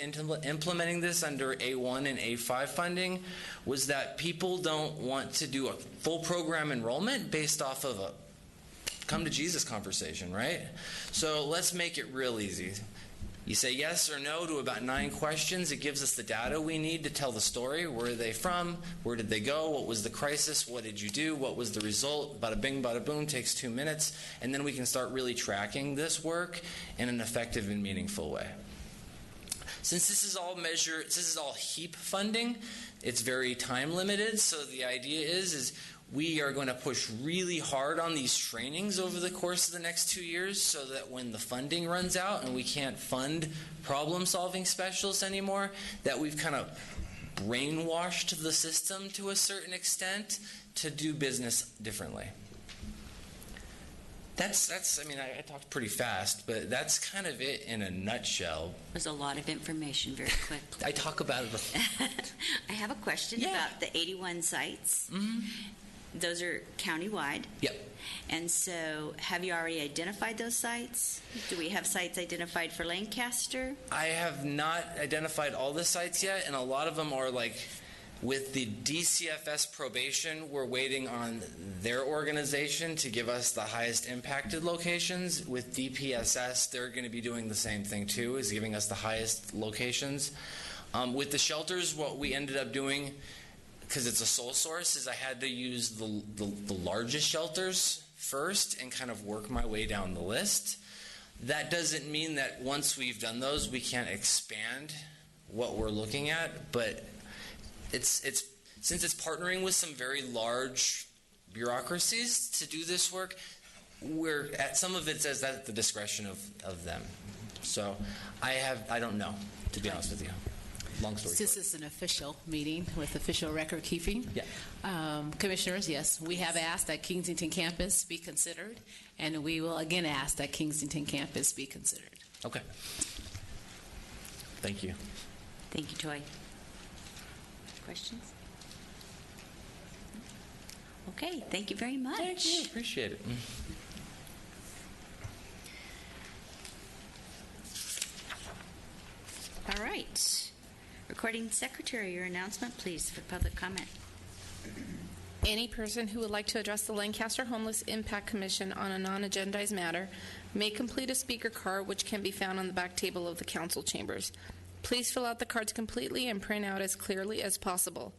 [SPEAKER 5] implementing this under A1 and A5 funding was that people don't want to do a full program enrollment based off of a come to Jesus conversation, right? So let's make it real easy. You say yes or no to about 9 questions. It gives us the data we need to tell the story. Where are they from? Where did they go? What was the crisis? What did you do? What was the result? Bada bing, bada boom, takes 2 minutes. And then we can start really tracking this work in an effective and meaningful way. Since this is all HEAP funding, it's very time limited. So the idea is we are going to push really hard on these trainings over the course of the next 2 years so that when the funding runs out and we can't fund problem-solving specialists anymore, that we've kind of brainwashed the system to a certain extent to do business differently. That's. I mean, I talked pretty fast, but that's kind of it in a nutshell.
[SPEAKER 8] There's a lot of information very quickly.
[SPEAKER 5] I talk about it.
[SPEAKER 8] I have a question
[SPEAKER 5] Yeah.
[SPEAKER 8] about the 81 sites. Those are countywide.
[SPEAKER 5] Yep.
[SPEAKER 8] And so have you already identified those sites? Do we have sites identified for Lancaster?
[SPEAKER 5] I have not identified all the sites yet, and a lot of them are like with the DCFS probation, we're waiting on their organization to give us the highest impacted locations. With DPSS, they're going to be doing the same thing too, is giving us the highest locations. With the shelters, what we ended up doing, because it's a sole source, is I had to use the largest shelters first and kind of work my way down the list. That doesn't mean that once we've done those, we can't expand what we're looking at, but it's since it's partnering with some very large bureaucracies to do this work, we're at some of it as at the discretion of them. So I don't know, to be honest with you. Long story
[SPEAKER 2] This
[SPEAKER 5] short.
[SPEAKER 2] is an official meeting with official record keeping.
[SPEAKER 5] Yeah.
[SPEAKER 2] Commissioners, yes, we have asked that Kensington campus be considered, and we will again ask that Kensington campus be considered.
[SPEAKER 5] Okay. Thank you.
[SPEAKER 8] Thank you, Toy. Questions? Okay, thank you very much.
[SPEAKER 5] Thank you. Appreciate it.
[SPEAKER 8] All right. Recording Secretary, your announcement, please, for public comment.
[SPEAKER 9] Any person who would like to address the Lancaster Homeless Impact Commission on a non-agendized matter may complete a speaker card, which can be found on the back table of the council chambers. Please fill out the cards completely and print out as clearly as possible.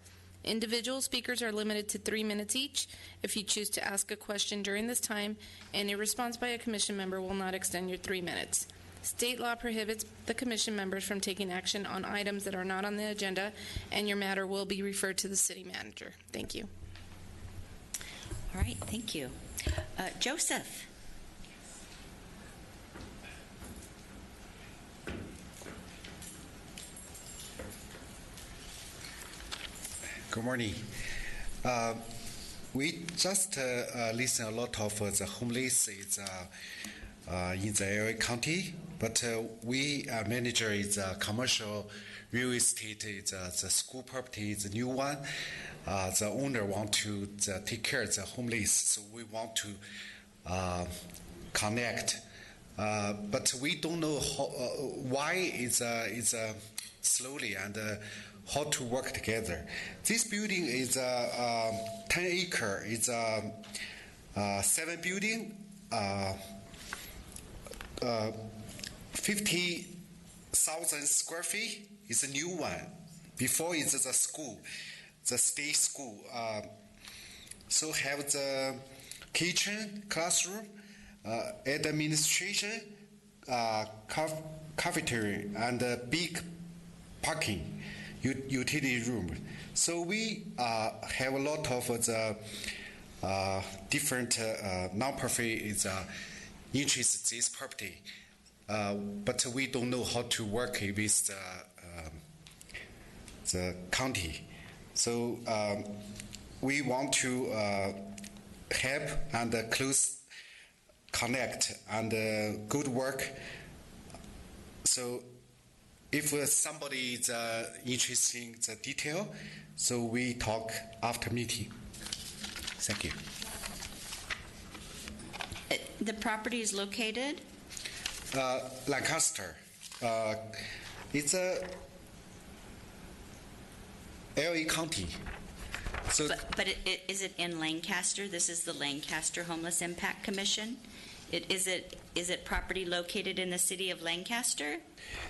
[SPEAKER 9] Individual speakers are limited to 3 minutes each. If you choose to ask a question during this time, any response by a commission member will not extend your 3 minutes. State law prohibits the commission members from taking action on items that are not on the agenda, and your matter will be referred to the city manager. Thank you.
[SPEAKER 8] All right, thank you. Joseph.
[SPEAKER 10] Good morning. We just listen a lot of the homeless is in the LA County, but we manager is commercial real estate. Is the school property is a new one. The owner want to take care of the homeless, so we want to connect. But we don't know why it's slowly and how to work together. This building is 10 acre. It's 7 building, 50,000 square feet. It's a new one. Before it's the school, the state school. So have the kitchen, classroom, administration, cafeteria, and big parking. Utility room. So we have a lot of the different non-profit is interest in this property, but we don't know how to work with the county. So we want to help and close connect and good work. So if somebody is interested in the detail, so we talk after meeting. Thank you.
[SPEAKER 8] The property is located?
[SPEAKER 10] Lancaster. It's a LA County. So,
[SPEAKER 8] But is it in Lancaster? This is the Lancaster Homeless Impact Commission. Is it property located in the city of Lancaster?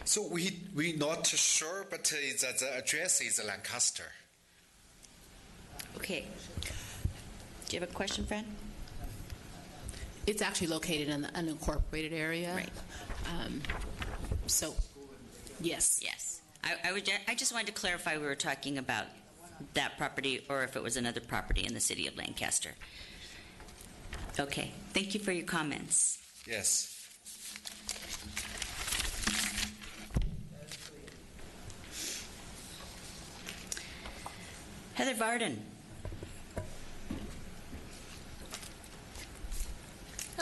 [SPEAKER 10] so we not sure, but the address is Lancaster.
[SPEAKER 8] Okay. Do you have a question, Fran?
[SPEAKER 2] It's actually located in the unincorporated area.
[SPEAKER 8] Right.
[SPEAKER 2] So, yes.
[SPEAKER 8] Yes. I just wanted to clarify we were talking about that property or if it was another property in the city of Lancaster. Okay. Thank you for your comments.
[SPEAKER 10] Yes.
[SPEAKER 8] Heather Varden.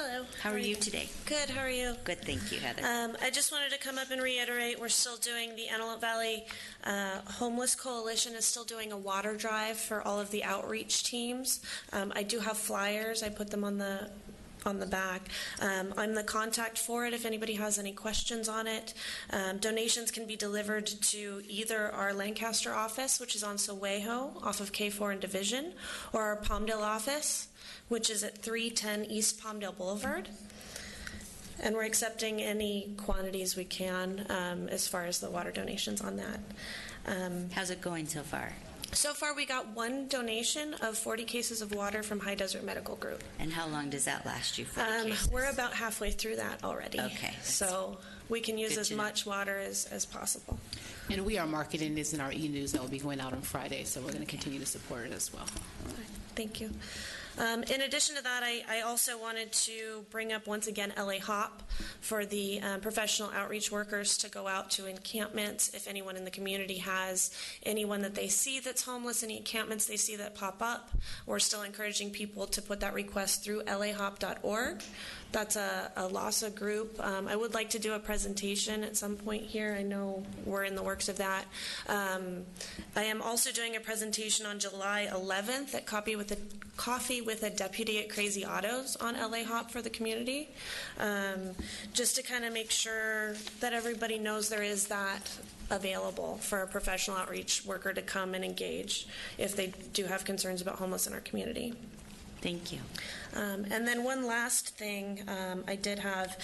[SPEAKER 11] Hello.
[SPEAKER 8] How are you today?
[SPEAKER 11] Good. How are you?
[SPEAKER 8] Good, thank you, Heather.
[SPEAKER 11] I just wanted to come up and reiterate we're still doing the Antelope Valley Homeless Coalition is still doing a water drive for all of the outreach teams. I do have flyers. I put them on the back. I'm the contact for it if anybody has any questions on it. Donations can be delivered to either our Lancaster office, which is on Sewayho off of K4 and Division, or our Palmdale office, which is at 310 East Palmdale Boulevard. And we're accepting any quantities we can as far as the water donations on that.
[SPEAKER 8] How's it going so far?
[SPEAKER 11] So far, we got one donation of 40 cases of water from High Desert Medical Group.
[SPEAKER 8] And how long does that last you for?
[SPEAKER 11] We're about halfway through that already.
[SPEAKER 8] Okay.
[SPEAKER 11] So we can use
[SPEAKER 8] Good
[SPEAKER 11] as
[SPEAKER 8] to know.
[SPEAKER 11] much water as possible.
[SPEAKER 2] And we are marketing this in our e-news that will be going out on Friday, so we're going to continue to support it as well.
[SPEAKER 11] Thank you. In addition to that, I also wanted to bring up once again LA HOP for the professional outreach workers to go out to encampments. If anyone in the community has anyone that they see that's homeless, any encampments they see that pop up, we're still encouraging people to put that request through lahop.org. That's a LASA group. I would like to do a presentation at some point here. I know we're in the works of that. I am also doing a presentation on July 11th at Coffee with a Deputy at Crazy Autos on LA Hop for the community, just to kind of make sure that everybody knows there is that available for a professional outreach worker to come and engage if they do have concerns about homeless in our community.
[SPEAKER 8] Thank you.
[SPEAKER 11] And then one last thing I did have.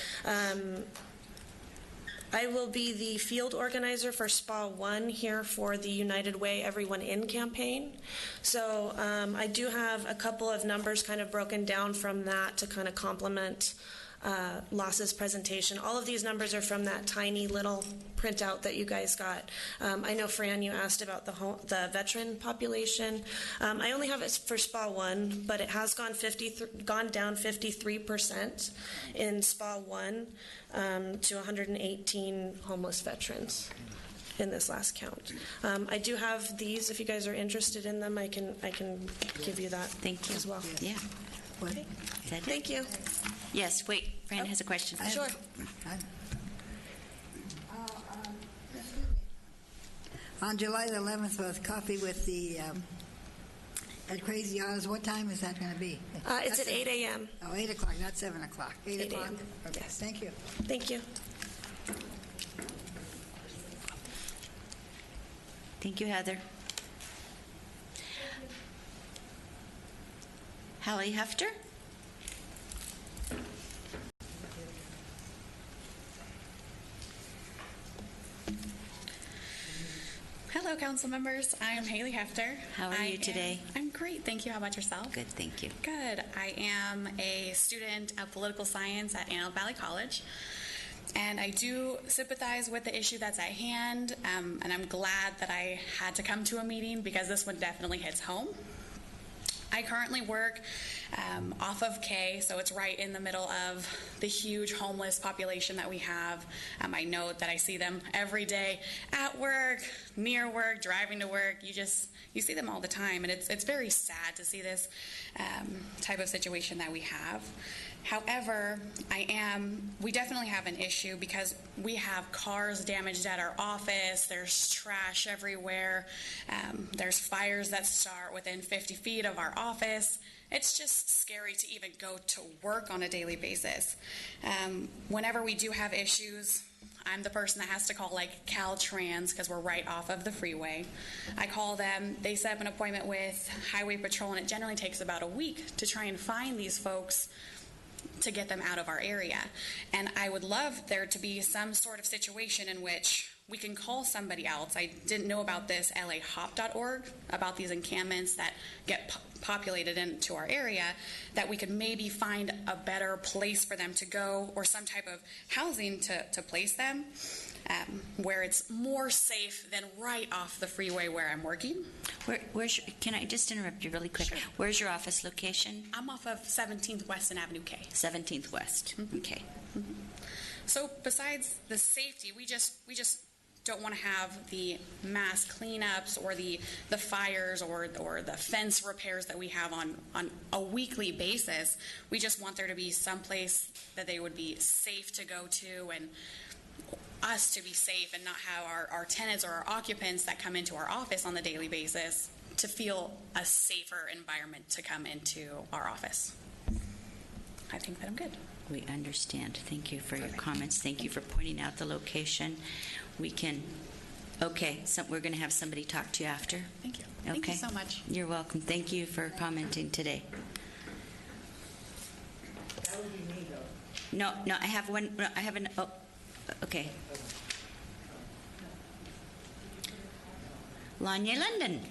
[SPEAKER 11] I will be the field organizer for SPA 1 here for the United Way Everyone In campaign. So I do have a couple of numbers kind of broken down from that to kind of complement LASA's presentation. All of these numbers are from that tiny little printout that you guys got. I know, Fran, you asked about the veteran population. I only have it for SPA 1, but it has gone down 53% in SPA 1 to 118 homeless veterans in this last count. I do have these. If you guys are interested in them, I can give you that.
[SPEAKER 8] Thank you
[SPEAKER 11] as well.
[SPEAKER 8] Yeah.
[SPEAKER 4] What?
[SPEAKER 8] Is that it?
[SPEAKER 11] Thank you.
[SPEAKER 8] Yes, wait, Fran has a question.
[SPEAKER 11] Sure.
[SPEAKER 4] On July the 11th with Coffee with the at Crazy Autos, what time is that going to be?
[SPEAKER 11] It's at 8 a.m.
[SPEAKER 4] Oh, 8 o'clock, not 7 o'clock. 8 o'clock?
[SPEAKER 11] a.m.
[SPEAKER 4] Okay,
[SPEAKER 11] Yes.
[SPEAKER 4] thank you.
[SPEAKER 11] Thank you.
[SPEAKER 8] Thank you, Heather. Hallie Hefter?
[SPEAKER 12] Hello, council members. I am Haley Hefter.
[SPEAKER 8] How are you today?
[SPEAKER 12] I'm great. Thank you. How about yourself?
[SPEAKER 8] Good, thank you.
[SPEAKER 12] Good. I am a student of political science at Antelope Valley College. And I do sympathize with the issue that's at hand. And I'm glad that I had to come to a meeting because this one definitely hits home. I currently work off of K, so it's right in the middle of the huge homeless population that we have. I know that I see them every day at work, near work, driving to work. You see them all the time, and it's very sad to see this type of situation that we have. However, we definitely have an issue because we have cars damaged at our office, there's trash everywhere, there's fires that start within 50 feet of our office. It's just scary to even go to work on a daily basis. Whenever we do have issues, I'm the person that has to call like Caltrans because we're right off of the freeway. I call them, they set up an appointment with Highway Patrol, and it generally takes about a week to try and find these folks to get them out of our area. And I would love there to be some sort of situation in which we can call somebody else. I didn't know about this lahop.org, about these encampments that get populated into our area, that we could maybe find a better place for them to go or some type of housing to place them where it's more safe than right off the freeway where I'm working.
[SPEAKER 8] Can I just interrupt you really quick?
[SPEAKER 12] Sure.
[SPEAKER 8] Where's your office location?
[SPEAKER 12] I'm off of 17th West and Avenue K.
[SPEAKER 8] 17th West.
[SPEAKER 12] Mm-hmm.
[SPEAKER 8] Okay.
[SPEAKER 12] Mm-hmm. So besides the safety, we just don't want to have the mass cleanups or the fires or the fence repairs that we have on a weekly basis. We just want there to be some place that they would be safe to go to, and us to be safe, and not have our tenants or our occupants that come into our office on the daily basis to feel a safer environment to come into our office. I think that I'm good.
[SPEAKER 8] We understand. Thank you for your comments. Thank you for pointing out the location. We can, okay, so we're going to have somebody talk to you after.
[SPEAKER 12] Thank you.
[SPEAKER 8] Okay.
[SPEAKER 12] Thank you so much.
[SPEAKER 8] You're welcome. Thank you for commenting today.
[SPEAKER 4] That would be me, though.
[SPEAKER 8] No, I have one, no, I have an, oh, okay. Lanya London.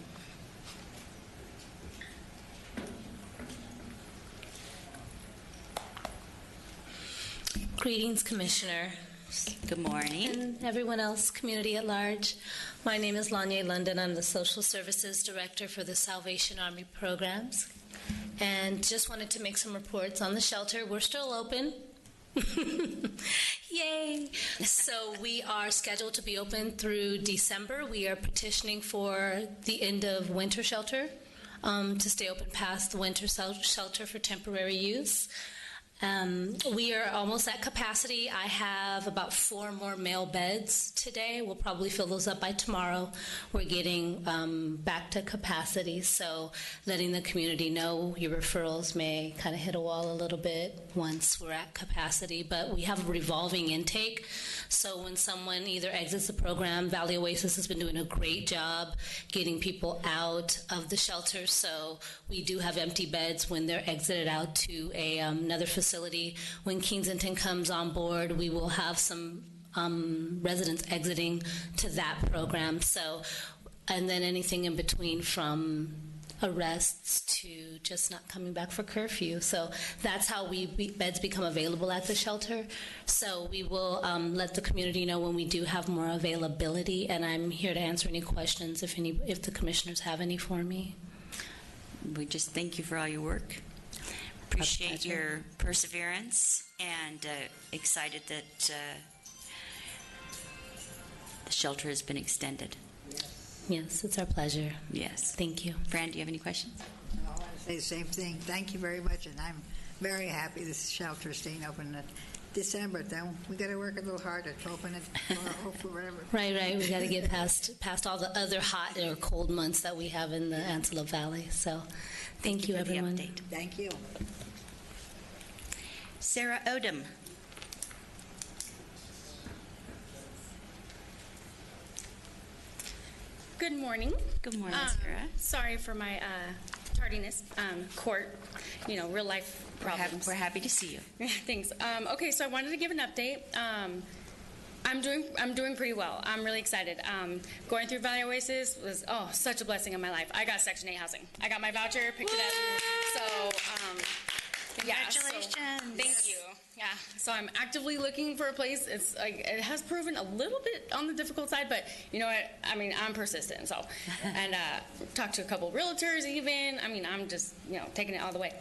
[SPEAKER 13] Greetings, Commissioner.
[SPEAKER 8] Good morning.
[SPEAKER 13] And everyone else, community at large. My name is Lanya London. I'm the Social Services Director for the Salvation Army programs. And just wanted to make some reports on the shelter. We're still open. Yay! So we are scheduled to be open through December. We are petitioning for the end of winter shelter to stay open past the winter shelter for temporary use. We are almost at capacity. I have about 4 more male beds today. We'll probably fill those up by tomorrow. We're getting back to capacity, so letting the community know your referrals may kind of hit a wall a little bit once we're at capacity. But we have a revolving intake, so when someone either exits the program, Valley Oasis has been doing a great job getting people out of the shelter, so we do have empty beds when they're exited out to another facility. When Kensington comes on board, we will have some residents exiting to that program. So, and then anything in between from arrests to just not coming back for curfew. So that's how beds become available at the shelter. So we will let the community know when we do have more availability, and I'm here to answer any questions if the commissioners have any for me.
[SPEAKER 8] We just thank you for all your work. Appreciate your perseverance, and excited that the shelter has been extended.
[SPEAKER 13] Yes, it's our pleasure.
[SPEAKER 8] Yes.
[SPEAKER 13] Thank you.
[SPEAKER 8] Fran, do you have any questions?
[SPEAKER 4] I want to say the same thing. Thank you very much, and I'm very happy this shelter is staying open in December. Then we got to work a little harder to open it, or hopefully whatever.
[SPEAKER 13] Right. We got to get past all the other hot or cold months that we have in the Antelope Valley. So, thank you,
[SPEAKER 8] for the
[SPEAKER 13] everyone.
[SPEAKER 8] update.
[SPEAKER 4] Thank you.
[SPEAKER 8] Sarah Odom.
[SPEAKER 14] Good morning.
[SPEAKER 8] Good morning, Sarah.
[SPEAKER 14] Sorry for my tardiness. Court, real life problems.
[SPEAKER 8] We're happy to see you.
[SPEAKER 14] Thanks. Okay, so I wanted to give an update. I'm doing pretty well. I'm really excited. Going through Valley Oasis was such a blessing in my life. I got Section 8 housing. I got my voucher, picked it up. So
[SPEAKER 1] Congratulations.
[SPEAKER 14] Thank you. Yeah. So I'm actively looking for a place. It's like it has proven a little bit on the difficult side, but you know what? I mean, I'm persistent. So, and talked to a couple realtors even. I mean, I'm just taking it all the way.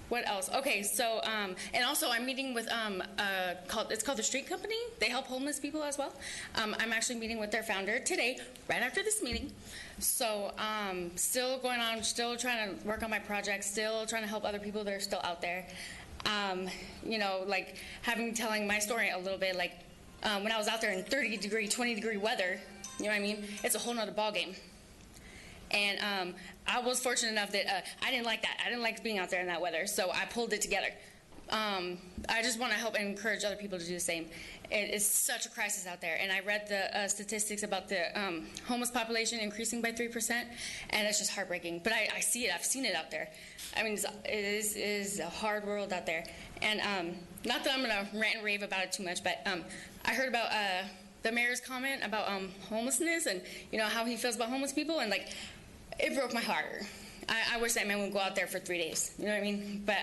[SPEAKER 14] What else? Okay, so and also I'm meeting with it's called the Street Company. They help homeless people as well. I'm actually meeting with their founder today, right after this meeting. So still going on, still trying to work on my project, still trying to help other people that are still out there. Like telling my story a little bit, like when I was out there in 30-degree, 20-degree weather, you know what I mean? It's a whole nother ballgame. And I was fortunate enough that I didn't like that. I didn't like being out there in that weather, so I pulled it together. I just want to help and encourage other people to do the same. It is such a crisis out there, and I read the statistics about the homeless population increasing by 3%, and it's just heartbreaking. But I see it. I've seen it out there. I mean, it is a hard world out there. And not that I'm going to rant and rave about it too much, but I heard about the mayor's comment about homelessness and, how he feels about homeless people, and, it broke my heart. I wish that man would go out there for 3 days. You know what I mean? But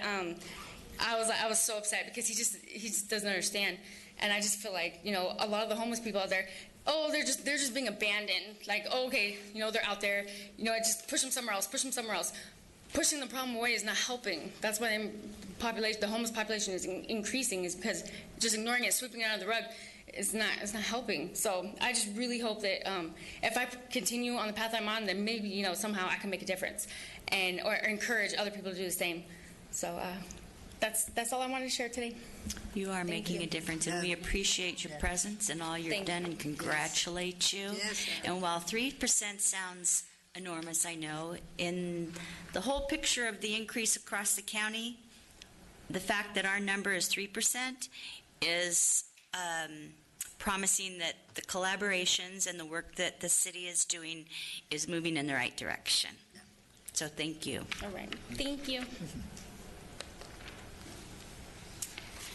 [SPEAKER 14] I was so upset because he just doesn't understand. And I just feel like, a lot of the homeless people out there, they're just being abandoned. Like, okay, they're out there, just push them somewhere else, Pushing the problem away is not helping. That's why the homeless population is increasing, is because just ignoring it, sweeping it under the rug it's not helping. So I just really hope that if I continue on the path I'm on, then maybe somehow I can make a difference, or encourage other people to do the same. So that's all I wanted to share today.
[SPEAKER 8] You are making a difference, and we appreciate your presence and all you've done, and congratulate you.
[SPEAKER 4] Yes.
[SPEAKER 8] And while 3% sounds enormous, I know, in the whole picture of the increase across the county, the fact that our number is 3% is promising that the collaborations and the work that the city is doing is moving in the right direction. So thank you.
[SPEAKER 14] All right. Thank you.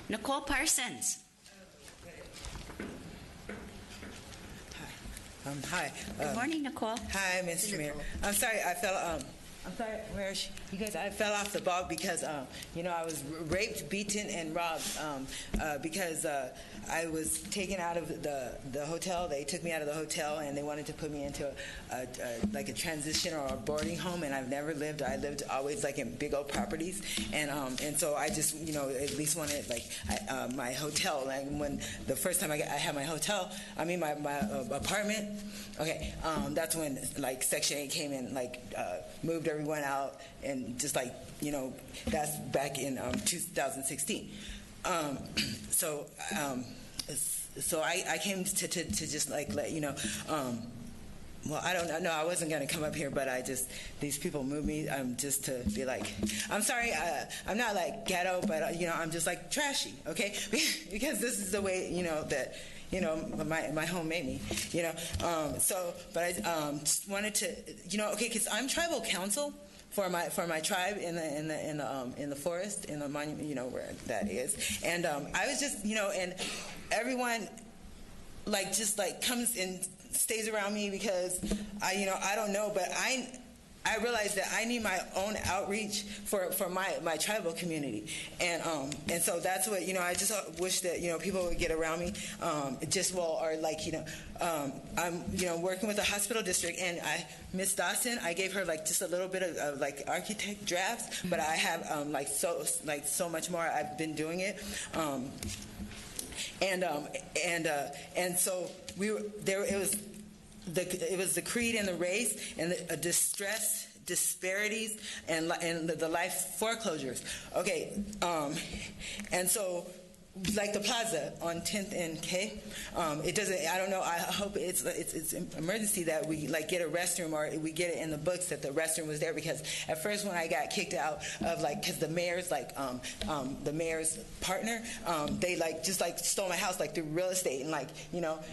[SPEAKER 8] Nicole Parsons.
[SPEAKER 15] Hi.
[SPEAKER 8] Good morning, Nicole.
[SPEAKER 15] Hi, Mr. Mayor. I'm sorry, I fell. I'm sorry, where is she? Because I fell off the ball because, I was raped, beaten, and robbed because I was taken out of the hotel. They took me out of the hotel, and they wanted to put me into a transition or a boarding home, and I've never lived. I lived always like in big old properties, and so I just, at least wanted my hotel. Like when the first time I had my hotel, my apartment, okay, that's when like Section 8 came in, moved everyone out, and just that's back in 2016. So I came to just let you know. Well, I don't know. I wasn't going to come up here, but these people moved me just to be like, I'm sorry, I'm not like ghetto, but I'm just like trashy, okay? Because this is the way that my home made me, but I just wanted to, okay, because I'm tribal council for my tribe in the forest, in the monument, where that is, and I was just, and everyone just comes and stays around me because I don't know, but I realized that I need my own outreach for my tribal community, and so that's what I just wish that people would get around me, I'm working with the hospital district, and Miss Dawson, I gave her just a little bit of architect drafts, but I have so much more. I've been doing it, and so we were there. It was the creed and the race and the distress, disparities, and the life foreclosures. Okay, and so the plaza on 10th and K, it doesn't. I don't know. I hope it's an emergency that we get a restroom, or we get it in the books that the restroom was there, because at first when I got kicked out of because the mayor's the mayor's partner, they just stole my house through real estate, and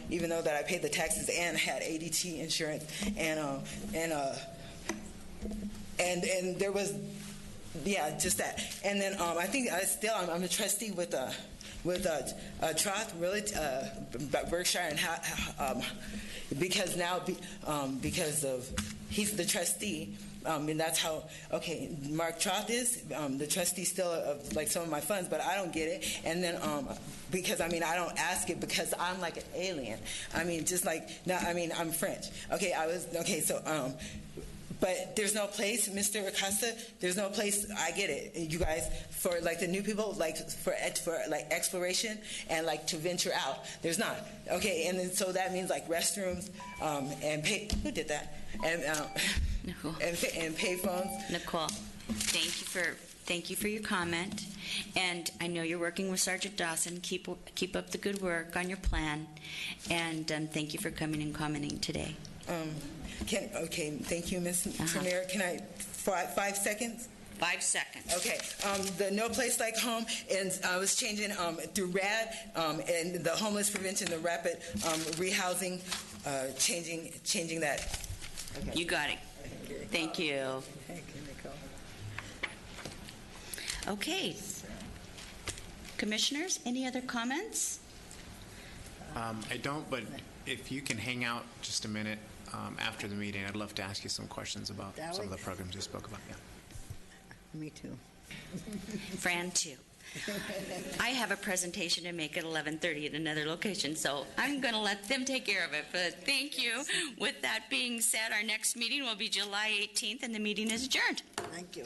[SPEAKER 15] even though that I paid the taxes and had ADT insurance, and there was just that, and then I think I'm a trustee with Troth, really, Berkshire, and because now, because of he's the trustee, and that's how. Okay, Mark Troth is the trustee still of some of my funds, but I don't get it, and then because I don't ask it because I'm like an alien. I'm French. Okay, so. But there's no place, Mr. Acosta, there's no place, I get it, you guys, for the new people, for exploration and to venture out. There's not. Okay, and then so that means restrooms, and pay, who did that? And
[SPEAKER 8] Nicole.
[SPEAKER 15] And pay phones.
[SPEAKER 8] Nicole, thank you for your comment, and I know you're working with Sergeant Dawson. Keep up the good work on your plan, and thank you for coming and commenting today.
[SPEAKER 15] Thank you, Ms. Mayor. Can I 5 seconds?
[SPEAKER 8] 5 seconds.
[SPEAKER 15] Okay. The No Place Like Home, and I was changing through RAD and the homeless prevention, the rapid rehousing, changing that. Okay.
[SPEAKER 8] You got it. Thank you.
[SPEAKER 15] Thank you, Nicole.
[SPEAKER 8] Okay. Commissioners, any other comments?
[SPEAKER 3] I don't, but if you can hang out just a minute after the meeting, I'd love to ask you some questions about some of the programs you spoke about. Yeah.
[SPEAKER 4] Me too.
[SPEAKER 8] Fran, too. I have a presentation to make at 11:30 at another location, so I'm going to let them take care of it. But thank you. With that being said, our next meeting will be July 18th, and the meeting is adjourned.
[SPEAKER 4] Thank you.